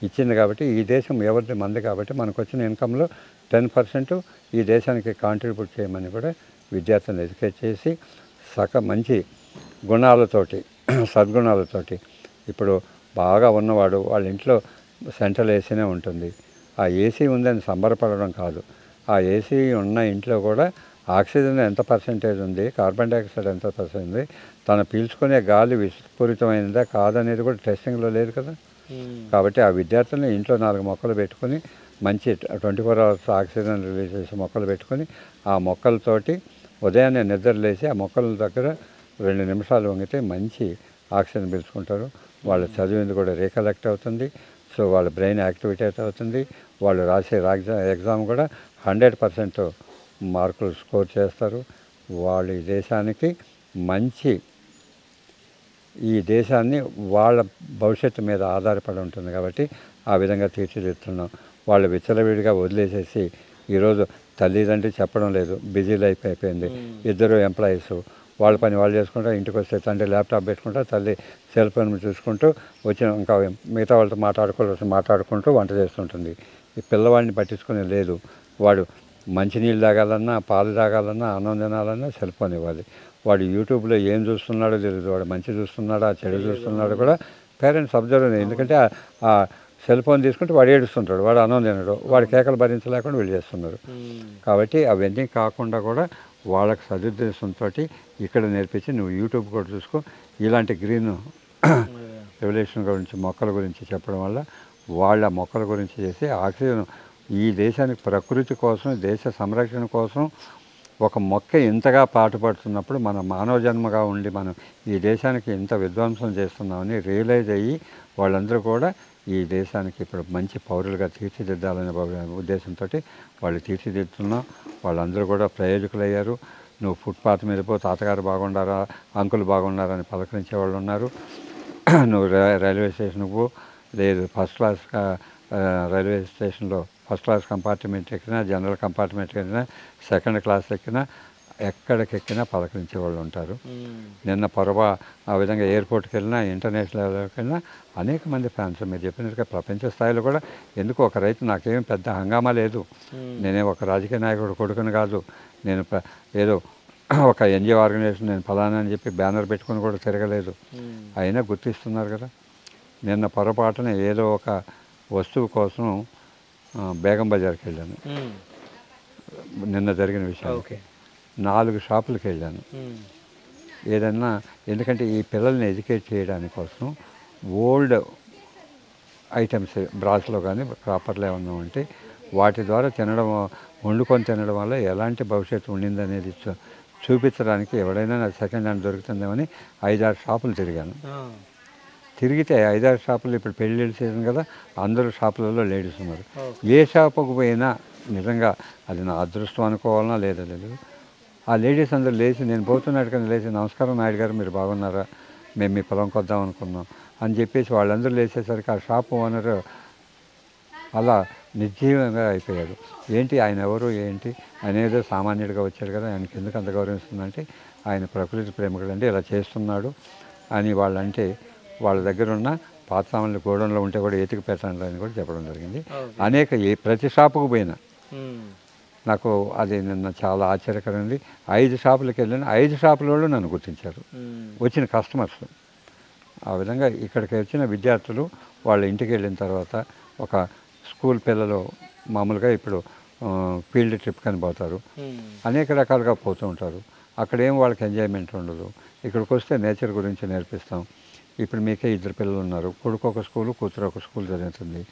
ఇచ్చింది. కాబట్టి ఈ దేశం ఎవరిది మంది కాబట్టి మనకు వచ్చిన ఇన్కంలో 10% ఈ దేశానికి కాంట్రిబ్యూట్ చేయమని కూడా విద్యార్థులను ఎడ్యుకేట్ చేసి మంచి గుణాలతోటి సద్గుణాలతోటి. ఇప్పుడు బాగా ఉన్నవాడు వాళ్ళ ఇంట్లో సెంట్రల్ ఏసీనే ఉంటుంది. ఆ ఏసీ ఉందని సంబరపడడం కాదు, ఆ ఏసీ ఉన్న ఇంట్లో కూడా ఆక్సిజన్ ఎంత పర్సెంటేజ్ ఉంది, కార్బన్ డైఆక్సైడ్ ఎంత పర్సెంట్ ఉంది, తను పీల్చుకునే గాలి విషపూరితమైనదా కాదనేది కూడా టెస్టింగ్లో లేదు కదా. కాబట్టి ఆ విద్యార్థులను ఇంట్లో 4 మొక్కలు పెట్టుకొని మంచి 24 hours ఆక్సిజన్ రిలీజ్ చేసే మొక్కలు పెట్టుకొని ఆ మొక్కలతోటి ఉదయాన్నే నిద్రలేసి ఆ మొక్కల దగ్గర 2 నిమిషాలు వంగితే మంచి ఆక్సిజన్ పీల్చుకుంటారు. వాళ్ళ చదివింది కూడా రీకలెక్ట్ అవుతుంది. సో వాళ్ళ బ్రెయిన్ యాక్టివేట్ అవుతుంది. వాళ్ళు రాసే ఎగ్జామ్ కూడా 100% మార్కులు స్కోర్ చేస్తారు. వాళ్ళు ఈ దేశానికి మంచి ఈ దేశాన్ని వాళ్ళ భవిష్యత్తు మీద ఆధారపడి ఉంటుంది. కాబట్టి ఆ విధంగా తీర్చిదిద్దుతున్నాం. వాళ్ళు విచ్చలవిడిగా వదిలేసేసి ఈరోజు తల్లిదండ్రి చెప్పడం లేదు, బిజీ లైఫ్ అయిపోయింది. 2 ఎంప్లాయీస్ వాళ్ళ పని వాళ్ళు చేసుకుంటూ ఇంటికి వస్తే తండ్రి ల్యాప్టాప్ పెట్టుకుంటూ తల్లి సెల్ ఫోన్ చూసుకుంటూ వచ్చిన ఇంకా మిగతా వాళ్ళతో మాట్లాడుకుంటూ వంట చేస్తుంటుంది. ఈ పిల్లవాడిని పట్టించుకునే లేదు. వాడు మంచినీళ్ళు తాగాలన్నా, పాలు తాగాలన్నా, అన్నం తినాలన్నా సెల్ ఫోన్ ఇవ్వాలి. వాడు యూట్యూబ్లో ఏం చూస్తున్నాడో తెలియదు. వాడు మంచి చూస్తున్నాడా చెడు చూస్తున్నాడో కూడా పేరెంట్స్ అబ్జర్వ్ అయ్యి. ఎందుకంటే ఆ సెల్ ఫోన్ తీసుకుంటే వాడు ఏడుస్తుంటాడు, వాడు అన్నం తినడు, వాడి కేకలు భరించలేకుండా వీళ్ళు చేస్తున్నారు. కాబట్టి అవన్నీ కాకుండా కూడా వాళ్ళకి సదుద్దేశంతో ఇక్కడ నేర్పించి నువ్వు యూట్యూబ్ కూడా చూసుకో. ఇలాంటి గ్రీన్ రెవల్యూషన్ గురించి మొక్కల గురించి చెప్పడం వల్ల వాళ్ళ మొక్కల గురించి చేసి ఆక్సిజన్ ఈ దేశానికి ప్రకృతి కోసం దేశ సంరక్షణ కోసం ఒక మొక్క ఇంతగా పాటుపడుతున్నప్పుడు మన మానవ జన్మగా ఉండి మనం ఈ దేశానికి ఇంత విధ్వంసం చేస్తున్నామని రియలైజ్ అయ్యి వాళ్ళందరూ కూడా ఈ దేశానికి ఇప్పుడు మంచి పౌరులుగా తీర్చిదిద్దాలనే ఉద్దేశంతో వాళ్ళు తీర్చిదిద్దుతున్నాం. వాళ్ళందరూ కూడా ప్రయోజకులయ్యారు. నువ్వు ఫుట్పాత్ మీద పో, తాతగారు బాగుండారా, అంకుల్ బాగున్నారా అని పలకరించే వాళ్ళు ఉన్నారు. నువ్వు రైల్వే స్టేషన్కి పో, లేదు ఫస్ట్ క్లాస్ రైల్వే స్టేషన్లో ఫస్ట్ క్లాస్ కంపార్ట్మెంట్ ఎక్కినా, జనరల్ కంపార్ట్మెంట్ ఎక్కినా, సెకండ్ క్లాస్ ఎక్కినా, ఎక్కడికెక్కినా పలకరించే వాళ్ళు ఉంటారు. నిన్న ఆ విధంగా ఎయిర్పోర్ట్కి వెళ్ళినా, ఇంటర్నేషనల్ లెవెల్కి వెళ్ళినా అనేక మంది ఫ్యాన్స్. మీరు చెప్పినట్టుగా ప్రపంచ స్థాయిలో కూడా ఎందుకు ఒక రైతు నాకేం పెద్ద హంగామా లేదు, నేనే ఒక రాజకీయ నాయకుడు కొడుకుని కాదు, నేను ఏదో ఒక ఎన్జిఓ ఆర్గనైజేషన్ నేను ఫలానా అని చెప్పి బ్యానర్ పెట్టుకుని కూడా తిరగలేదు. అయినా గుర్తిస్తున్నారు కదా. నిన్న పొరపాటున ఏదో ఒక వస్తువు కోసం బేగం బజార్కి వెళ్ళాను. నిన్న జరిగిన విషయానికి 4 షాపులకు వెళ్ళాను. ఏదన్నా ఎందుకంటే ఈ పిల్లల్ని ఎడ్యుకేట్ చేయడానికి కోసం ఓల్డ్ ఐటమ్స్ బ్రాస్లో కానీ కాపర్లో ఏమన్నా ఉంటే వాటి ద్వారా వండుకొని తినడం వల్ల ఎలాంటి భవిష్యత్తు ఉండిందనేది చూపించడానికి ఎవడైనా నాకు సెకండ్ హ్యాండ్ దొరుకుతుందేమని 5-6 షాపులు తిరిగాను. తిరిగితే 5-6 షాపులు ఇప్పుడు పెళ్ళిళ్ళ సీజన్ కదా, అందరూ షాపులలో లేడీస్ ఉన్నారు. ఏ షాపుకు పోయినా నిజంగా అది నా అదృష్టం అనుకోవాలన్నా లేదా లేదు, ఆ లేడీస్ అందరూ లేచి నేను పోతున్నాడు కానీ లేచి నమస్కారం నాయుడు గారు మీరు బాగున్నారా, మేము మీ పొలంకి వద్దాం అనుకున్నాం అని చెప్పేసి వాళ్ళందరూ లేచేసరికి ఆ షాప్ ఓనర్ అలా నిర్జీవంగా అయిపోయాడు. ఏంటి ఆయన ఎవరు ఏంటి, ఆయన ఏదో సామాన్యుడిగా వచ్చాడు కదా, ఆయనకి ఎందుకు అంత గౌరవిస్తుందంటే ఆయన ప్రకృతి ప్రేమికుడంటే ఇలా చేస్తున్నాడు అని వాళ్ళంటే వాళ్ళ దగ్గర ఉన్న పాత సామాన్లు గోడంలో ఉంటే కూడా ఎతికి పెట్టండి అని కూడా చెప్పడం జరిగింది. ప్రతి షాపుకు పోయినా నాకు అది నిన్న చాలా ఆశ్చర్యకరంగా 5 షాపులకు వెళ్ళిన 5 షాపుల వాళ్ళు నన్ను గుర్తించారు, వచ్చిన కస్టమర్స్. ఆ విధంగా ఇక్కడికి వచ్చిన విద్యార్థులు వాళ్ళ ఇంటికి వెళ్ళిన తర్వాత ఒక స్కూల్ పిల్లలు మామూలుగా ఇప్పుడు ఫీల్డ్ ట్రిప్ అని పోతారు, అనేక రకాలుగా పోతూ ఉంటారు. అక్కడేం వాళ్ళకి ఎంజాయ్మెంట్ ఉండదు. ఇక్కడికి వస్తే నేచర్ గురించి నేర్పిస్తాం. ఇప్పుడు మీకే 2 పిల్లలు ఉన్నారు, కొడుకు ఒక స్కూలు కూతురు ఒక స్కూల్ చదువుతుంది.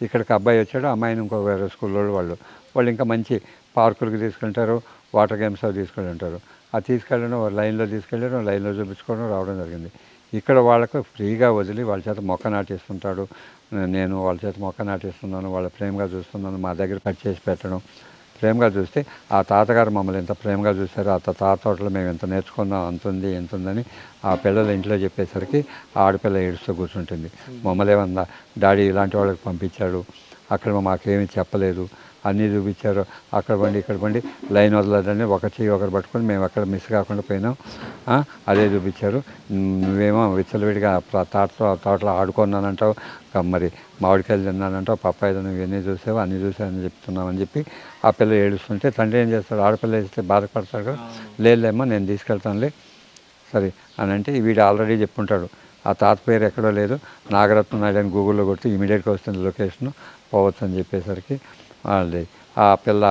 ఇక్కడికి అబ్బాయి వచ్చాడు, అమ్మాయిని ఇంకో వేరే స్కూల్లో వాళ్ళు ఇంకా మంచి పార్కులకు తీసుకెళ్తారు, వాటర్ గేమ్స్ అవి తీసుకెళ్ళి ఉంటారు. అది తీసుకెళ్ళడం లైన్లో తీసుకెళ్ళడం, లైన్లో చూపించుకోవడం రావడం జరిగింది. ఇక్కడ వాళ్ళకు ఫ్రీగా వదిలి వాళ్ళ చేత మొక్క నాటిస్తుంటాడు. నేను వాళ్ళ చేత మొక్క నాటిస్తున్నాను, వాళ్ళ ప్రేమగా చూస్తున్నాను, మా దగ్గర కట్ చేసి పెట్టడం. ప్రేమగా చూస్తే ఆ తాతగారు మమ్మల్ని ఎంత ప్రేమగా చూశారు, ఆ తాత తోటలో మేము ఎంత నేర్చుకున్నాం, అంతుంది ఎంతుందని ఆ పిల్లలు ఇంట్లో చెప్పేసరికి ఆడపిల్ల ఏడుస్తూ కూర్చుంటుంది. మమ్మల్ని ఏమన్నా డాడీ ఇలాంటి వాళ్ళకి పంపించాడు, అక్కడ మాకేమీ చెప్పలేదు, అన్నీ చూపించారు, అక్కడ బండి ఇక్కడ బండి లైన్ వదలదని ఒక చెయ్యి ఒకరు పట్టుకొని మేము అక్కడ మిస్ కాకుండా పోయినాం, అదే చూపించారు. నువ్వేమో విచ్చలవిడిగా తోటలో ఆడుకున్నానంటావు, మరి మామిడికాయలు తిన్నానంటావు, పప్పాయి తిన్నావు, ఇవన్నీ చూసావు, అన్నీ చూసావని చెప్తున్నామని చెప్పి ఆ పిల్ల ఏడుస్తుంటే తండ్రి ఏం చేస్తాడు, ఆడపిల్ల వేస్తే బాధపడతాడు కదా, లేదులేమ్మా నేను తీసుకెళ్తానులే సరే అని అంటే వీడు ఆల్రెడీ చెప్పుంటాడు, ఆ తాత పేరు ఎక్కడో లేదు, నాగరత్న నాయుడు అని గూగుల్లో కొడితే ఇమీడియట్గా వస్తుంది లొకేషన్, పోవచ్చు అని చెప్పేసరికి వాళ్ళది ఆ పిల్ల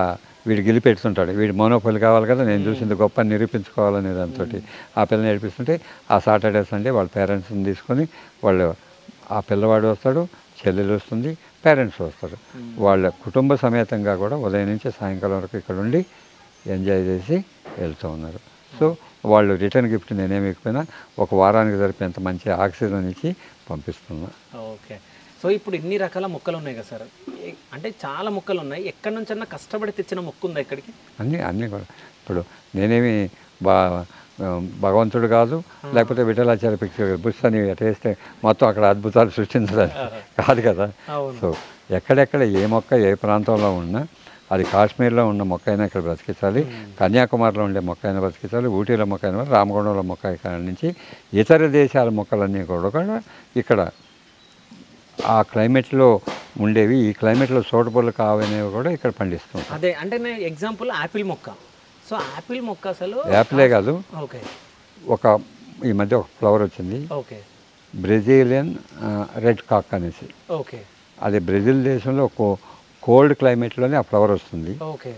వీడు గెలిపెడుతుంటాడు, వీడు మోనోపొలి కావాలి కదా, నేను చూసింది గొప్ప నిరూపించుకోవాలనే దాంతో ఆ పిల్లని నేర్పిస్తుంటే ఆ సాటర్డే సండే వాళ్ళ పేరెంట్స్ని తీసుకొని వాళ్ళు ఆ పిల్లవాడు వస్తాడు, చెల్లెలు వస్తుంది, పేరెంట్స్ వస్తారు, వాళ్ళ కుటుంబ సమేతంగా కూడా ఉదయం నుంచి సాయంకాలం వరకు ఇక్కడ ఉండి ఎంజాయ్ చేసి వెళ్తూ ఉన్నారు. సో వాళ్ళు రిటర్న్ గిఫ్ట్ నేనేమి ఇకపోయినా ఒక వారానికి సరిపోయేంత మంచి ఆక్సిజన్ ఇచ్చి పంపిస్తున్నా. ఓకే. సో ఇప్పుడు ఇన్ని రకాల మొక్కలు ఉన్నాయి కదా సార్, అంటే చాలా మొక్కలు ఉన్నాయి, ఎక్కడి నుంచన్నా కష్టపడి తెచ్చిన మొక్క ఉందా ఇక్కడికి? అన్నీ కూడా ఇప్పుడు నేనేమి భగవంతుడు కాదు, లేకపోతే విఠలాచార్య పిక్చర్ బుక్స్ అని వేస్తే మొత్తం అక్కడ అద్భుతాలు సృష్టించడానికి కాదు కదా. సో ఎక్కడెక్కడ ఏ మొక్క ఏ ప్రాంతంలో ఉన్నా, అది కాశ్మీర్లో ఉన్న మొక్క అయినా ఇక్కడ బ్రతికించాలి, కన్యాకుమారిలో ఉండే మొక్క అయినా బ్రతికించాలి, ఊటీలో మొక్క అయినా, రామగుండంలో మొక్క ఇక్కడ నుంచి ఇతర దేశాల మొక్కలన్నీ కూడా ఇక్కడ ఆ క్లైమేట్లో ఉండేవి, ఈ క్లైమేట్లో సూటబుల్ కావనేవి కూడా ఇక్కడ పండిస్తాం. అదే అంటే నేను ఎగ్జాంపుల్ యాపిల్ మొక్క. సో యాపిల్ మొక్క అసలు యాపిలే కాదు, ఓకే, ఒక ఈ మధ్య ఒక ఫ్లవర్ వచ్చింది, ఓకే, బ్రెజిలియన్ రెడ్ కాక్ అనేసి. ఓకే, అది బ్రెజిల్ దేశంలో కోల్డ్ క్లైమేట్లోనే ఆ ఫ్లవర్ వస్తుంది. ఓకే,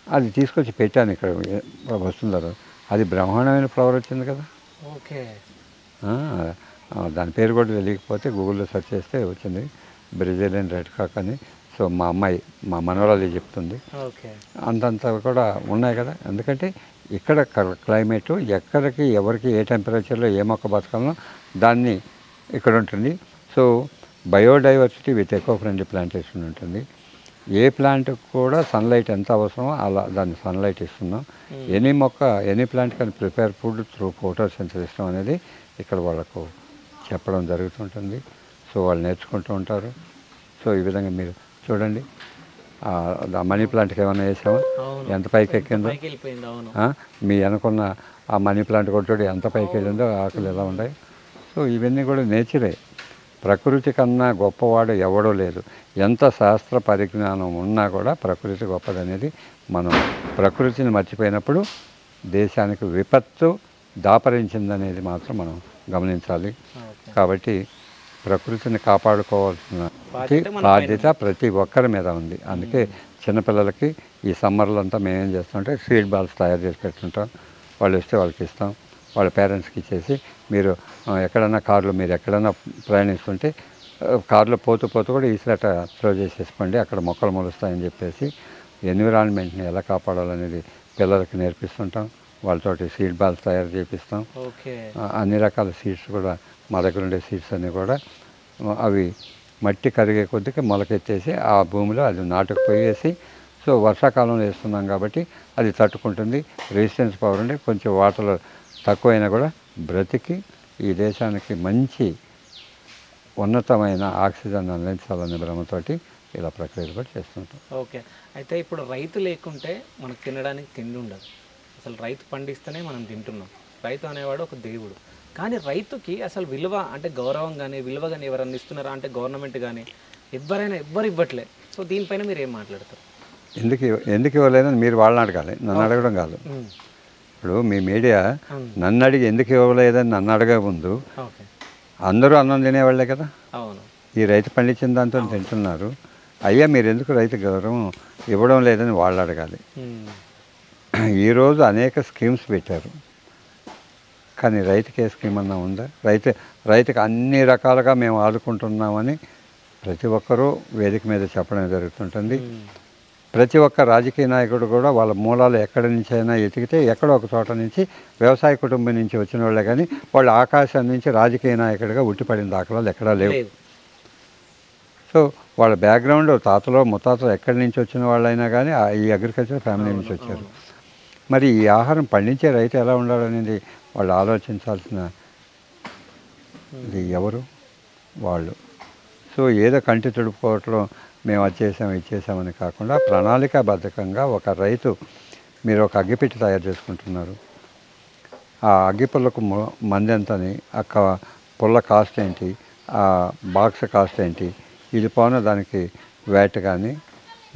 అది తీసుకొచ్చి పెట్టాను ఇక్కడ వస్తుందో, అది బ్రహ్మాండమైన ఫ్లవర్ వచ్చింది కదా. ఓకే, దాని పేరు కూడా తెలియకపోతే గూగుల్లో సెర్చ్ చేస్తే వచ్చింది, బ్రెజిలియన్ రెడ్ కాక్ అని. సో మా అమ్మాయి మా మనవరాలు చెప్తుంది. ఓకే, అంతంత కూడా ఉన్నాయి కదా, ఎందుకంటే ఇక్కడ క్లైమేటు ఎక్కడికి ఎవరికి ఏ టెంపరేచర్లో ఏ మొక్క బతకాలనో దాన్ని ఇక్కడ ఉంటుంది. So biodiversity with eco friendly plantation ఉంటుంది. ఏ ప్లాంట్ కూడా సన్లైట్ ఎంత అవసరమో అలా దాన్ని సన్లైట్ ఇస్తున్నాం. ఎనీ మొక్క any plant can prepare food through photosynthesis అనేది ఇక్కడ వాళ్ళకు చెప్పడం జరుగుతుంటుంది. సో వాళ్ళు నేర్చుకుంటూ ఉంటారు. సో ఈ విధంగా మీరు చూడండి, మనీ ప్లాంట్కి ఏమైనా వేసామా, ఎంత పైకి ఎక్కిందో, మీ అనుకున్న ఆ మనీ ప్లాంట్ కొట్టుడు ఎంత పైకి వెళ్ళిందో, ఆకులు ఎలా ఉన్నాయి. సో ఇవన్నీ కూడా నేచరే, ప్రకృతి కన్నా గొప్పవాడు ఎవడో లేదు. ఎంత శాస్త్ర పరిజ్ఞానం ఉన్నా కూడా ప్రకృతి గొప్పదనేది మనం ప్రకృతిని మర్చిపోయినప్పుడు దేశానికి విపత్తు దాపరించిందనేది మాత్రం మనం గమనించాలి. కాబట్టి ప్రకృతిని కాపాడుకోవాల్సిన బాధ్యత ప్రతి ఒక్కరి మీద ఉంది. అందుకే చిన్నపిల్లలకి ఈ సమ్మర్లో అంతా మేమేం చేస్తామంటే సీడ్ బాల్స్ తయారు చేసి పెట్టుకుంటాం. వాళ్ళు వస్తే వాళ్ళకి ఇస్తాం, వాళ్ళ పేరెంట్స్కి ఇచ్చేసి మీరు ఎక్కడన్నా కారులో మీరు ఎక్కడన్నా ప్రయాణిస్తుంటే కారులో పోతూ కూడా ఈసలట త్రో చేసేసుకోండి, అక్కడ మొక్కలు మొలుస్తాయని చెప్పేసి ఎన్విరాన్మెంట్ని ఎలా కాపాడాలనేది పిల్లలకి నేర్పిస్తుంటాం. వాళ్ళతోటి సీడ్ బాల్స్ తయారు చేపిస్తాం. అన్ని రకాల సీడ్స్ కూడా మా దగ్గర ఉండే సీడ్స్ అన్నీ కూడా అవి మట్టి కరిగే కొద్దికి మొలకెత్తేసి ఆ భూమిలో అది నాటుకుపోయేసి, సో వర్షాకాలంలో వేస్తున్నాం కాబట్టి అది తట్టుకుంటుంది, రెసిస్టెన్స్ పవర్ ఉండి కొంచెం వాటర్ తక్కువైనా కూడా బ్రతికి ఈ దేశానికి మంచి ఉన్నతమైన ఆక్సిజన్ అందించాలనే భ్రమతోటి ఇలా ప్రక్రియలు కూడా చేస్తుంటాం. ఓకే. అయితే ఇప్పుడు రైతు లేకుంటే మనకు తినడానికి తిండి ఉండదు. అసలు రైతు పండిస్తేనే మనం తింటున్నాం. రైతు అనేవాడు ఒక దేవుడు. కానీ రైతుకి అసలు విలువ అంటే గౌరవం కానీ విలువ కానీ ఎవరన్నా ఇస్తున్నారా అంటే గవర్నమెంట్ కానీ ఎవ్వరు ఇవ్వట్లే. సో దీనిపైన మీరు ఏం మాట్లాడతారు? ఎందుకు ఇవ్వలేదని మీరు వాళ్ళని అడగాలి, నన్ను అడగడం కాదు. ఇప్పుడు మీ మీడియా నన్ను అడిగి ఎందుకు ఇవ్వలేదని నన్ను అడగే ముందు అందరూ అన్నం తినేవాళ్ళే కదా. అవును. ఈ రైతు పండించిన దాంతో తింటున్నారు. అయ్యా మీరు ఎందుకు రైతు గౌరవం ఇవ్వడం లేదని వాళ్ళు అడగాలి. ఈరోజు అనేక స్కీమ్స్ పెట్టారు, కానీ రైతుకి ఏ స్కీమ్ అన్నా ఉందా? రైతుకి అన్ని రకాలుగా మేము ఆదుకుంటున్నామని ప్రతి ఒక్కరూ వేదిక మీద చెప్పడం జరుగుతుంటుంది. ప్రతి ఒక్క రాజకీయ నాయకుడు కూడా వాళ్ళ మూలాలు ఎక్కడి నుంచి అయినా ఎతికితే ఎక్కడో ఒక చోట నుంచి వ్యవసాయ కుటుంబం నుంచి వచ్చిన వాళ్ళే కానీ వాళ్ళు ఆకాశం నుంచి రాజకీయ నాయకుడిగా ఉట్టిపడిన దాఖలాలు ఎక్కడా లేవు. సో వాళ్ళ బ్యాక్గ్రౌండ్ తాతలో ముత్తాతలు ఎక్కడి నుంచి వచ్చిన వాళ్ళైనా కానీ ఈ అగ్రికల్చర్ ఫ్యామిలీ నుంచి వచ్చారు. మరి ఈ ఆహారం పండించే రైతు ఎలా ఉండాలనేది వాళ్ళు ఆలోచించాల్సిన ఇది ఎవరు వాళ్ళు. సో ఏదో కంటి తుడుపుకోవట్లో మేము అది చేసాం ఇది చేసామని కాకుండా ప్రణాళికాబద్ధకంగా ఒక రైతు మీరు ఒక అగ్గిపెట్టి తయారు చేసుకుంటున్నారు, ఆ అగ్గిపుల్లకు మంది ఎంతని, పుల్ల కాస్ట్ ఏంటి, ఆ బాక్స్ కాస్ట్ ఏంటి, ఇది పోన దానికి వ్యాట్ కానీ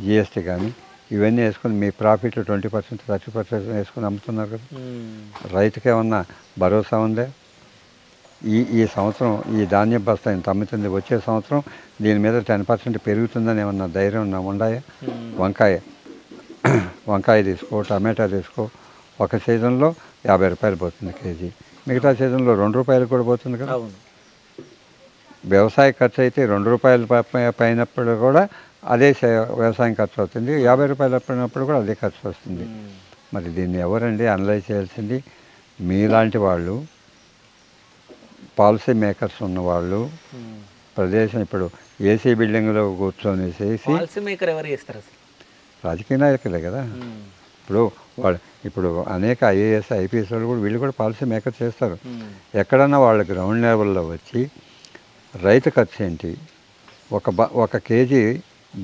జిఎస్టీ కానీ ఇవన్నీ వేసుకొని మీ ప్రాఫిట్ 20% 30% వేసుకొని అమ్ముతున్నారు కదా. రైతుకి ఏమన్నా భరోసా ఉందే? ఈ సంవత్సరం ఈ ధాన్యం బస్తా ఇంత అమ్ముతుంది, వచ్చే సంవత్సరం దీని మీద 10% పెరుగుతుందని ఏమన్నా ధైర్యం ఉన్నాయా? వంకాయ తీసుకో, టమాటా తీసుకో, ఒక సీజన్లో 50 రూపాయలు పోతుంది కేజీ, మిగతా సీజన్లో 2 రూపాయలు కూడా పోతుంది కదా. వ్యవసాయ ఖర్చు అయితే 2 రూపాయలు పైనప్పుడు కూడా అదే వ్యవసాయం ఖర్చు అవుతుంది, 50 రూపాయలు పడినప్పుడు కూడా అదే ఖర్చు వస్తుంది. మరి దీన్ని ఎవరండి అనలైజ్ చేయాల్సింది? మీలాంటి వాళ్ళు, పాలసీ మేకర్స్ ఉన్నవాళ్ళు, ప్రదేశం ఇప్పుడు ఏసీ బిల్డింగ్లో కూర్చొని పాలసీ మేకర్ ఎవరు చేస్తారు? రాజకీయ నాయకులే కదా. ఇప్పుడు అనేక ఐఏఎస్ ఐపీఎస్ వాళ్ళు కూడా వీళ్ళు కూడా పాలసీ మేకర్ చేస్తారు. ఎక్కడన్నా వాళ్ళు గ్రౌండ్ లెవెల్లో వచ్చి రైతు ఖర్చు ఏంటి, ఒక కేజీ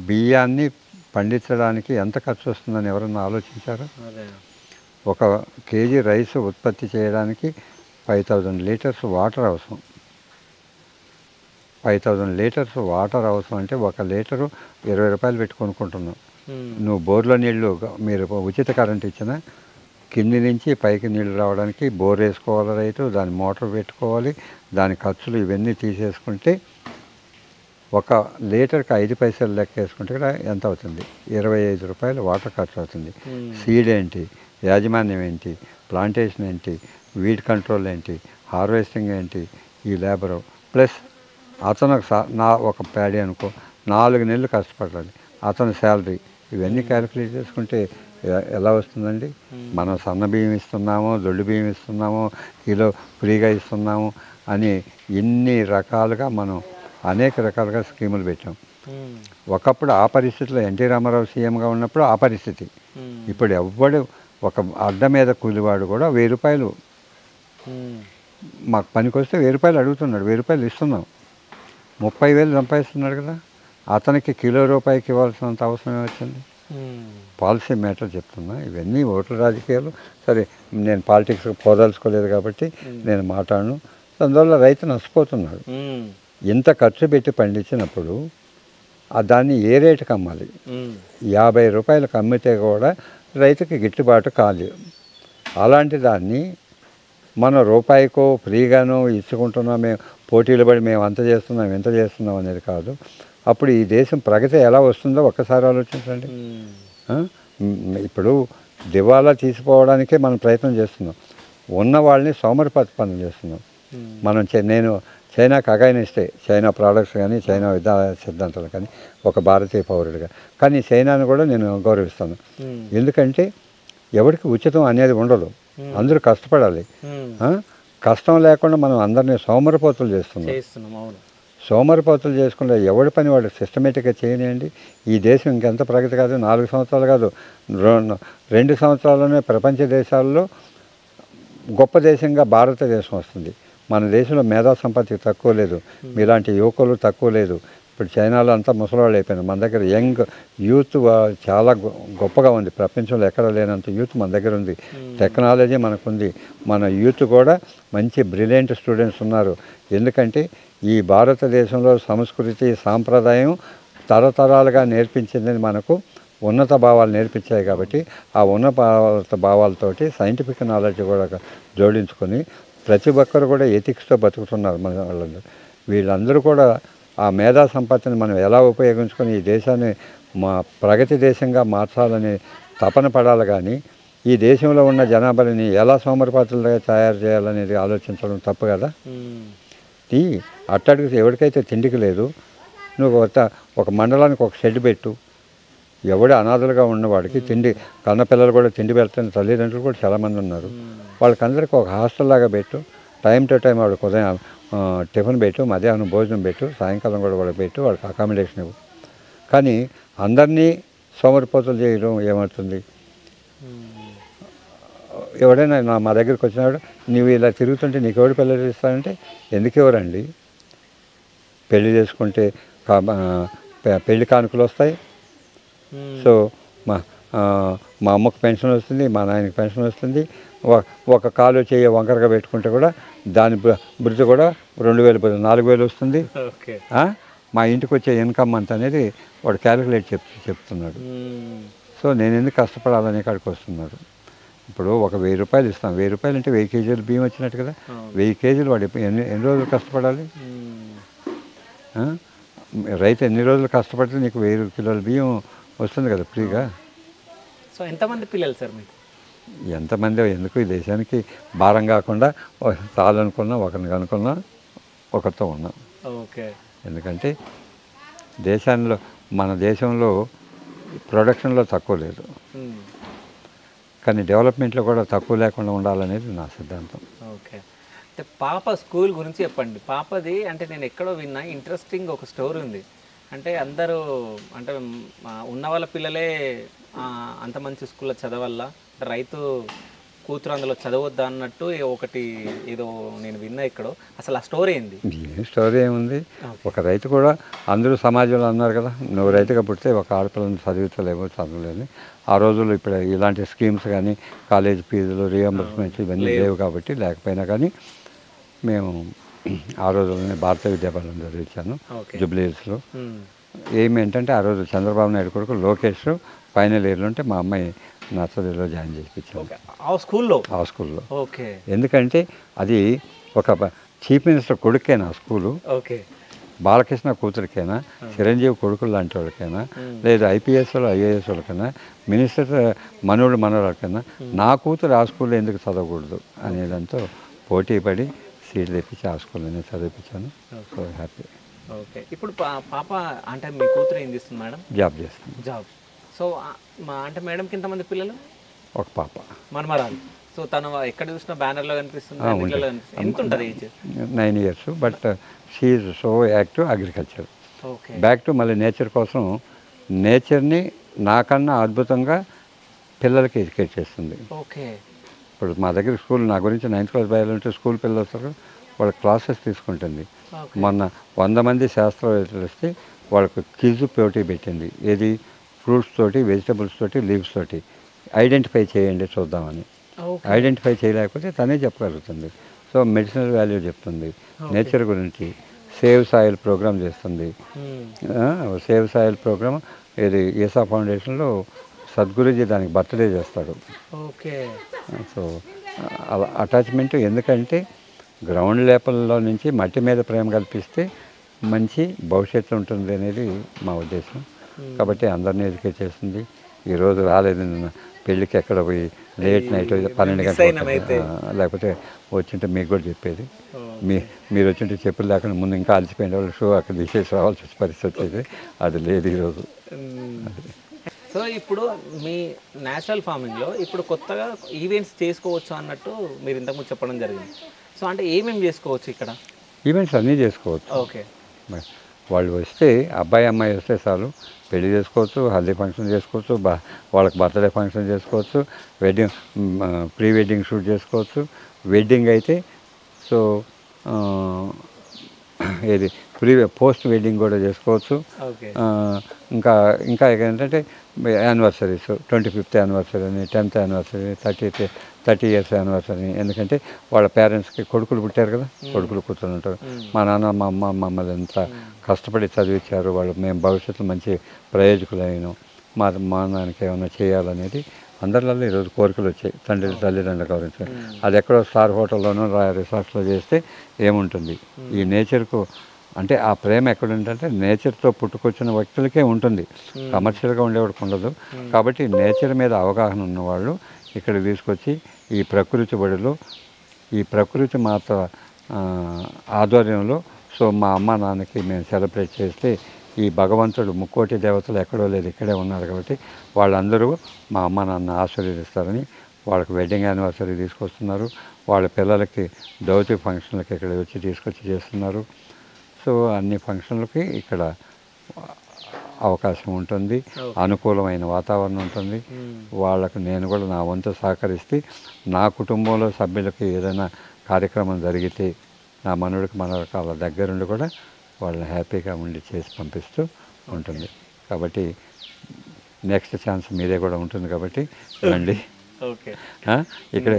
బియ్యాన్ని పండించడానికి ఎంత ఖర్చు వస్తుందని ఎవరన్నా ఆలోచించారా? ఒక కేజీ రైస్ ఉత్పత్తి చేయడానికి 5000 లీటర్స్ వాటర్ అవసరం. 5000 లీటర్స్ వాటర్ అవసరం అంటే 1 లీటరు 20 రూపాయలు పెట్టి కొనుక్కుంటున్నాం. నువ్వు బోర్లో నీళ్లు మీరు ఉచిత కరెంట్ ఇచ్చినా కింది నుంచి పైకి నీళ్లు రావడానికి బోర్ వేసుకోవాలి రైతు, దాని మోటార్ పెట్టుకోవాలి, దాని ఖర్చులు ఇవన్నీ తీసేసుకుంటే 1 లీటర్కి 5 పైసలు లెక్క వేసుకుంటే కూడా ఎంత అవుతుంది? 25 రూపాయలు వాటర్ ఖర్చు అవుతుంది. సీడ్ ఏంటి, యాజమాన్యం ఏంటి, ప్లాంటేషన్ ఏంటి, వీడ్ కంట్రోల్ ఏంటి, హార్వెస్టింగ్ ఏంటి, ఈ లేబరు ప్లస్ అతను ఒక ప్యాడీ అనుకో 4 నెలలు కష్టపడాలి, అతని శాలరీ, ఇవన్నీ క్యాలిక్యులేట్ చేసుకుంటే ఎలా వస్తుందండి? మనం సన్న బియ్యం ఇస్తున్నాము, దొడ్డు బియ్యం ఇస్తున్నాము, కిలో ఫ్రీగా ఇస్తున్నాము అని ఇన్ని రకాలుగా మనం అనేక రకాలుగా స్కీములు పెట్టాం. ఒకప్పుడు ఆ పరిస్థితిలో ఎన్టీ రామారావు సీఎంగా ఉన్నప్పుడు ఆ పరిస్థితి. ఇప్పుడు ఎవ్వడు ఒక అడ్డ మీద కూలివాడు కూడా 1000 రూపాయలు మాకు పనికి వస్తే 1000 రూపాయలు అడుగుతున్నాడు, 1000 రూపాయలు ఇస్తున్నాం. 30,000 సంపాదిస్తున్నాడు కదా, అతనికి కిలో రూపాయికి ఇవ్వాల్సినంత అవసరం వచ్చింది. పాలసీ మ్యాటర్ చెప్తున్నా. ఇవన్నీ ఓట్ల రాజకీయాలు. సరే, నేను పాలిటిక్స్కి పోదలుచుకోలేదు కాబట్టి నేను మాట్లాడను. అందువల్ల రైతు నష్టపోతున్నాడు. ఇంత ఖర్చు పెట్టి పండించినప్పుడు దాన్ని ఏ రేటుకి అమ్మాలి? 50 రూపాయలకు అమ్మితే కూడా రైతుకి గిట్టుబాటు కాలేదు. అలాంటి దాన్ని మనం రూపాయికో ఫ్రీగానో ఇచ్చుకుంటున్నాం, మేము పోటీలు పడి మేము అంత చేస్తున్నాం ఎంత చేస్తున్నాం అనేది కాదు. అప్పుడు ఈ దేశం ప్రగతి ఎలా వస్తుందో ఒక్కసారి ఆలోచించండి. ఇప్పుడు దివాలా తీసిపోవడానికే మనం ప్రయత్నం చేస్తున్నాం, ఉన్న వాళ్ళని సోమరిపోతు పనులు చేస్తున్నాం. నేను చైనాకు అగైనిస్టే, చైనా ప్రోడక్ట్స్ కానీ చైనా విధాన సిద్ధాంతాలు కానీ ఒక భారతీయ పౌరుడిగా, కానీ చైనాను కూడా నేను గౌరవిస్తాను. ఎందుకంటే ఎవరికి ఉచితం అనేది ఉండదు, అందరూ కష్టపడాలి. కష్టం లేకుండా మనం అందరినీ సోమరిపోతులు చేస్తున్నాం. సోమరిపోతులు చేసుకుంటే ఎవరి పని వాడు సిస్టమేటిక్గా చేయనియండి. ఈ దేశం ఇంకెంత ప్రగతి కాదు, 4 సంవత్సరాలు కాదు, 2 సంవత్సరాల్లోనే ప్రపంచ దేశాల్లో గొప్ప దేశంగా భారతదేశం వస్తుంది. మన దేశంలో మేధా సంపత్తి తక్కువ లేదు, మీలాంటి యువకులు తక్కువ లేదు. ఇప్పుడు చైనాలో అంతా ముసలివాళ్ళు అయిపోయినారు. మన దగ్గర యంగ్ యూత్ చాలా గొప్పగా ఉంది. ప్రపంచంలో ఎక్కడ లేనంత యూత్ మన దగ్గర ఉంది. టెక్నాలజీ మనకుంది. మన యూత్ కూడా మంచి బ్రిలియంట్ స్టూడెంట్స్ ఉన్నారు. ఎందుకంటే ఈ భారతదేశంలో సంస్కృతి సాంప్రదాయం తరతరాలుగా నేర్పించిందని మనకు ఉన్నత భావాలు నేర్పించాయి. కాబట్టి ఆ ఉన్నత భావాలతోటి సైంటిఫిక్ నాలెడ్జ్ కూడా జోడించుకొని ప్రతి ఒక్కరు కూడా ఎథిక్స్తో బతుకుతున్నారు మన వాళ్ళందరూ. వీళ్ళందరూ కూడా ఆ మేధా సంపత్తిని మనం ఎలా ఉపయోగించుకొని ఈ దేశాన్ని ప్రగతి దేశంగా మార్చాలని తపన పడాలి. కానీ ఈ దేశంలో ఉన్న జనాభాని ఎలా సోమరిపాత్రలుగా తయారు చేయాలనేది ఆలోచించడం తప్పు కదా. ఈ అట్టడికి ఎవరికైతే తిండికి లేదు, నువ్వు ఒక మండలానికి ఒక షెడ్ పెట్టు, ఎవడే అనాథలుగా ఉన్నవాడికి తిండి కన్న పిల్లలు కూడా తిండి పెడుతున్న తల్లిదండ్రులు కూడా చాలామంది ఉన్నారు. వాళ్ళకందరికీ ఒక హాస్టల్ లాగా పెట్టు, టైం టు టైం వాడికి ఉదయం టిఫిన్ పెట్టు, మధ్యాహ్నం భోజనం పెట్టు, సాయంకాలం కూడా వాళ్ళకి పెట్టు, వాళ్ళకి అకామిడేషన్ ఇవ్వు. కానీ అందరినీ సోమరిపోతులు చేయడం ఏమవుతుంది? ఎవడైనా మా దగ్గరికి వచ్చినాడు, నువ్వు ఇలా తిరుగుతుంటే నీకు ఎవడు పిల్లలు ఇస్తానంటే ఎందుకు ఎవరండి? పెళ్లి చేసుకుంటే పెళ్లి కానుకలు వస్తాయి. సో మా అమ్మకు పెన్షన్ వస్తుంది, మా నాయనకి పెన్షన్ వస్తుంది. ఒక కాలు చేయ వంకరగా పెట్టుకుంటే కూడా దాని బృతి కూడా 2000 4000 వస్తుంది. మా ఇంటికి వచ్చే ఇన్కమ్ అంత అనేది వాడు క్యాలిక్యులేట్ చెప్తున్నాడు. సో నేను ఎందుకు కష్టపడాలనే కాడికి వస్తున్నాడు. ఇప్పుడు ఒక 1000 రూపాయలు ఇస్తాం, 1000 రూపాయలు అంటే 1000 కేజీలు బియ్యం వచ్చినట్టు కదా. 1000 కేజీలు వాడు ఎన్ని రోజులు కష్టపడాలి? రైతు ఎన్ని రోజులు కష్టపడితే నీకు 1000 కిలోల బియ్యం వస్తుంది కదా ఫ్రీగా. సో ఎంతమంది పిల్లలు సార్ మీకు? ఎంతమంది ఎందుకు ఈ దేశానికి భారం కాకుండా చాలనుకున్నా ఒకరిని కనుక్కున్నా ఒకరితో ఉన్నాం. ఓకే. ఎందుకంటే మన దేశంలో ప్రొడక్షన్లో తక్కువ లేదు, కానీ డెవలప్మెంట్లో కూడా తక్కువ లేకుండా ఉండాలనేది నా సిద్ధాంతం. ఓకే. అంటే పాప స్కూల్ గురించి చెప్పండి. పాపది అంటే నేను ఎక్కడో విన్నా, ఇంట్రెస్టింగ్ ఒక స్టోరీ ఉంది. అంటే అందరూ అంటే ఉన్న వాళ్ళ పిల్లలే అంత మంచి స్కూల్లో చదవాల, రైతు కూతురు అందులో చదవద్దా అన్నట్టు ఒకటి ఏదో నేను విన్నా ఎక్కడో. అసలు ఆ స్టోరీ ఏంది? స్టోరీ ఏముంది? ఒక రైతు కూడా అందరూ సమాజంలో అన్నారు కదా, నువ్వు రైతుగా పుడితే ఒక ఆడపిల్లని చదివించలేమో చదవలేని. ఆ రోజుల్లో ఇప్పుడు ఇలాంటి స్కీమ్స్ కానీ కాలేజ్ ఫీజులు రీఎంబర్స్మెంట్స్ ఇవన్నీ లేవు కాబట్టి, లేకపోయినా కానీ మేము ఆ రోజుల్లోనే భారతీయ విద్యాపీఠం చదివించాను జూబ్లీ హిల్స్లో. ఏమేంటంటే ఆ రోజు చంద్రబాబు నాయుడు కొడుకు లోకేష్ ఫైనల్ ఇయర్లో ఉంటే మా అమ్మాయి నర్సరీలో జాయిన్ చేయించాను ఆ స్కూల్లో. ఓకే. ఎందుకంటే అది ఒక చీఫ్ మినిస్టర్ కొడుకేనా స్కూలు, బాలకృష్ణ కూతురికైనా, చిరంజీవి కొడుకులు లాంటి వాళ్ళకైనా, లేదా ఐపీఎస్ వాళ్ళు ఐఏఎస్ వాళ్ళకైనా, మినిస్టర్ మనవరాలకైనా నా కూతురు ఆ స్కూల్లో ఎందుకు చదవకూడదు అనేదాంతో పోటీ పడి సీట్ తెప్పించి ఆ స్కూల్లోనే చదివించాను. So happy. ఓకే. ఇప్పుడు పాప అంటే మీ కూతురు ఏం చేస్తుంది మేడం? జాబ్ చేస్తుంది. జాబ్. సో అంటే మేడంకి ఎంతమంది పిల్లలు? ఒక పాప, మనమరాలు. సో తను ఎక్కడ చూసినా బ్యానర్లో కనిపిస్తుంది. ఎంత ఉంటుంది age? 9 years. But she is so active agriculture. Back to మళ్ళీ నేచర్ కోసం, నేచర్ని నాకన్నా అద్భుతంగా పిల్లలకి ఎడ్యుకేట్ చేస్తుంది. ఓకే. ఇప్పుడు మా దగ్గర స్కూల్ నా గురించి 9th క్లాస్ బయాలంటే స్కూల్ పిల్లలు వస్తారు, వాళ్ళ క్లాసెస్ తీసుకుంటుంది. మొన్న 100 మంది శాస్త్రవేత్తలు వస్తే వాళ్ళకు క్విజ్ పోటీ పెట్టింది. ఏది? ఫ్రూట్స్ తోటి, వెజిటబుల్స్ తోటి, లీవ్స్ తోటి ఐడెంటిఫై చేయండి చూద్దామని. ఐడెంటిఫై చేయలేకపోతే తనే చెప్పగలుగుతుంది. సో మెడిసినల్ వాల్యూ చెప్తుంది, నేచర్ గురించి. సేవ్ సాయిల్ ప్రోగ్రామ్ చేస్తుంది. సేవ్ సాయిల్ ప్రోగ్రామ్ ఇది ఈసా ఫౌండేషన్లో సద్గురుజీ దానికి బర్త్డే చేస్తాడు. ఓకే. సో అలా అటాచ్మెంట్, ఎందుకంటే గ్రౌండ్ లెవెల్లో నుంచి మట్టి మీద ప్రేమ కల్పిస్తే మంచి భవిష్యత్తు ఉంటుంది అనేది మా ఉద్దేశం. కాబట్టి అందరినీ ఎడ్యుకేట్ చేస్తుంది. ఈరోజు రాలేదు, నిన్న పెళ్ళికి ఎక్కడ పోయి లేట్ నైట్ 12 గంటలకు, లేకపోతే వచ్చింటే మీకు కూడా చెప్పేది. మీరు వచ్చింటే చెప్పులు లేకుండా ముందు ఇంకా అలసిపోయిన వాళ్ళు షూ అక్కడ తీసేసి రావాల్సి వచ్చే పరిస్థితి వచ్చేది. అది లేదు ఈరోజు. సో ఇప్పుడు మీ న్యాచురల్ ఫార్మింగ్లో ఇప్పుడు కొత్తగా ఈవెంట్స్ చేసుకోవచ్చు అన్నట్టు మీరు ఇంతకుముందు చెప్పడం జరిగింది. సో అంటే ఏమేమి చేసుకోవచ్చు ఇక్కడ? ఈవెంట్స్ అన్నీ చేసుకోవచ్చు. ఓకే. వాళ్ళు వస్తే, అబ్బాయి అమ్మాయి వస్తే చాలు, పెళ్లి చేసుకోవచ్చు, హల్దీ ఫంక్షన్ చేసుకోవచ్చు, వాళ్ళకి బర్త్డే ఫంక్షన్ చేసుకోవచ్చు, వెడ్డింగ్ ప్రీ వెడ్డింగ్ షూట్ చేసుకోవచ్చు. వెడ్డింగ్ అయితే సో ఏది పోస్ట్ వెడ్డింగ్ కూడా చేసుకోవచ్చు. ఇంకా ఇంకా ఏంటంటే యానివర్సరీస్, 25th యానివర్సరీ అని, 10th యానివర్సరీ, 30 years యానివర్సరీ. ఎందుకంటే వాళ్ళ పేరెంట్స్కి కొడుకులు పుట్టారు కదా, కొడుకులు కూతురు ఉంటారు. మా నాన్న మా అమ్మ మమ్మల్ని ఎంత కష్టపడి చదివించారు, వాళ్ళు మేము భవిష్యత్తులో మంచి ప్రయోజకులైన మా నాన్నకి ఏమైనా చేయాలనేది అందరిలో ఈరోజు కోరికలు వచ్చాయి. తల్లిదండ్రుల గౌరవించి అది ఎక్కడో స్టార్ హోటల్లోనో రిసార్ట్స్లో చేస్తే ఏముంటుంది? ఈ నేచర్కు అంటే ఆ ప్రేమ ఎక్కడుందంటే నేచర్తో పుట్టుకొచ్చిన వ్యక్తులకే ఉంటుంది, కమర్షియల్గా ఉండేవాడికి ఉండదు. కాబట్టి నేచర్ మీద అవగాహన ఉన్నవాళ్ళు ఇక్కడ తీసుకొచ్చి ఈ ప్రకృతి బడిలో, ఈ ప్రకృతి మాత ఆధ్వర్యంలో, సో మా అమ్మ నాన్నకి మేము సెలబ్రేట్ చేస్తే ఈ భగవంతుడు ముక్కోటి దేవతలు ఎక్కడో లేదు, ఇక్కడే ఉన్నారు కాబట్టి వాళ్ళందరూ మా అమ్మ నాన్న ఆశీర్వదిస్తారని వాళ్ళకి వెడ్డింగ్ యానివర్సరీ తీసుకొస్తున్నారు. వాళ్ళ పిల్లలకి దౌతి ఫంక్షన్లకి ఇక్కడ వచ్చి తీసుకొచ్చి చేస్తున్నారు. సో అన్ని ఫంక్షన్లకి ఇక్కడ అవకాశం ఉంటుంది, అనుకూలమైన వాతావరణం ఉంటుంది. వాళ్ళకు నేను కూడా నా వంతు సహకరిస్తే నా కుటుంబంలో సభ్యులకి ఏదైనా కార్యక్రమం జరిగితే నా మనవడికి మనవకాల దగ్గరుండి కూడా వాళ్ళని హ్యాపీగా ఉండి చేసి పంపిస్తూ ఉంటుంది. కాబట్టి నెక్స్ట్ ఛాన్స్ మీదే కూడా ఉంటుంది కాబట్టి రండి. ఓకే, ఇక్కడే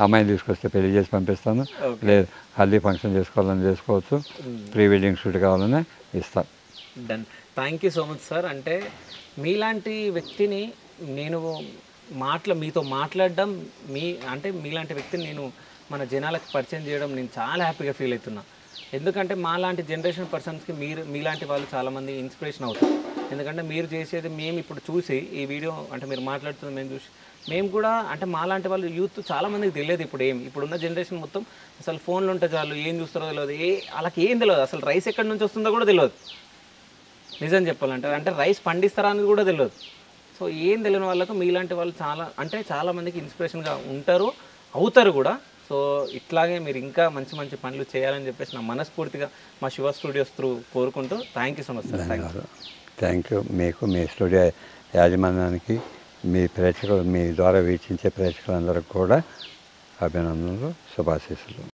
అమ్మాయిని తీసుకొస్తే పెళ్లి చేసి పంపిస్తాను, లేదు హల్దీ ఫంక్షన్ చేసుకోవాలని చేసుకోవచ్చు, ప్రీ వెడ్డింగ్ షూట్ కావాలన్నా ఇస్తాను. Done. Thank you so much sir. అంటే మీలాంటి వ్యక్తిని నేను మీతో మాట్లాడడం, మీలాంటి వ్యక్తిని నేను మన జనాలకు పరిచయం చేయడం నేను చాలా హ్యాపీగా ఫీల్ అవుతున్నా. ఎందుకంటే మాలాంటి జనరేషన్ పర్సన్స్కి మీలాంటి వాళ్ళు చాలామంది ఇన్స్పిరేషన్ అవుతారు. ఎందుకంటే మీరు చేసేది మేము ఇప్పుడు చూసి ఈ వీడియో అంటే మీరు మాట్లాడుతుంది మేము చూసి మేము కూడా అంటే మాలాంటి వాళ్ళు యూత్ చాలామందికి తెలియదు. ఇప్పుడున్న జనరేషన్ మొత్తం అసలు ఫోన్లు ఉంటే చాలు, ఏం చూస్తారో తెలియదు, వాళ్ళకి ఏం తెలియదు, అసలు రైస్ ఎక్కడి నుంచి వస్తుందో కూడా తెలియదు. నిజం చెప్పాలంటే అంటే రైస్ పండిస్తారా అనేది కూడా తెలియదు. సో ఏం తెలియని వాళ్ళకు మీలాంటి వాళ్ళు చాలామందికి ఇన్స్పిరేషన్గా అవుతారు కూడా. సో ఇట్లాగే మీరు ఇంకా మంచి మంచి పనులు చేయాలని చెప్పేసి నా మనస్ఫూర్తిగా మా శివ స్టూడియోస్ త్రూ కోరుకుంటూ thank you so much sir. Thank you. మీకు మీ స్టూడియో యాజమాన్యానికి మీ ద్వారా వీక్షించే ప్రేక్షకులందరికీ కూడా అభినందనలు, శుభాశీస్సులు.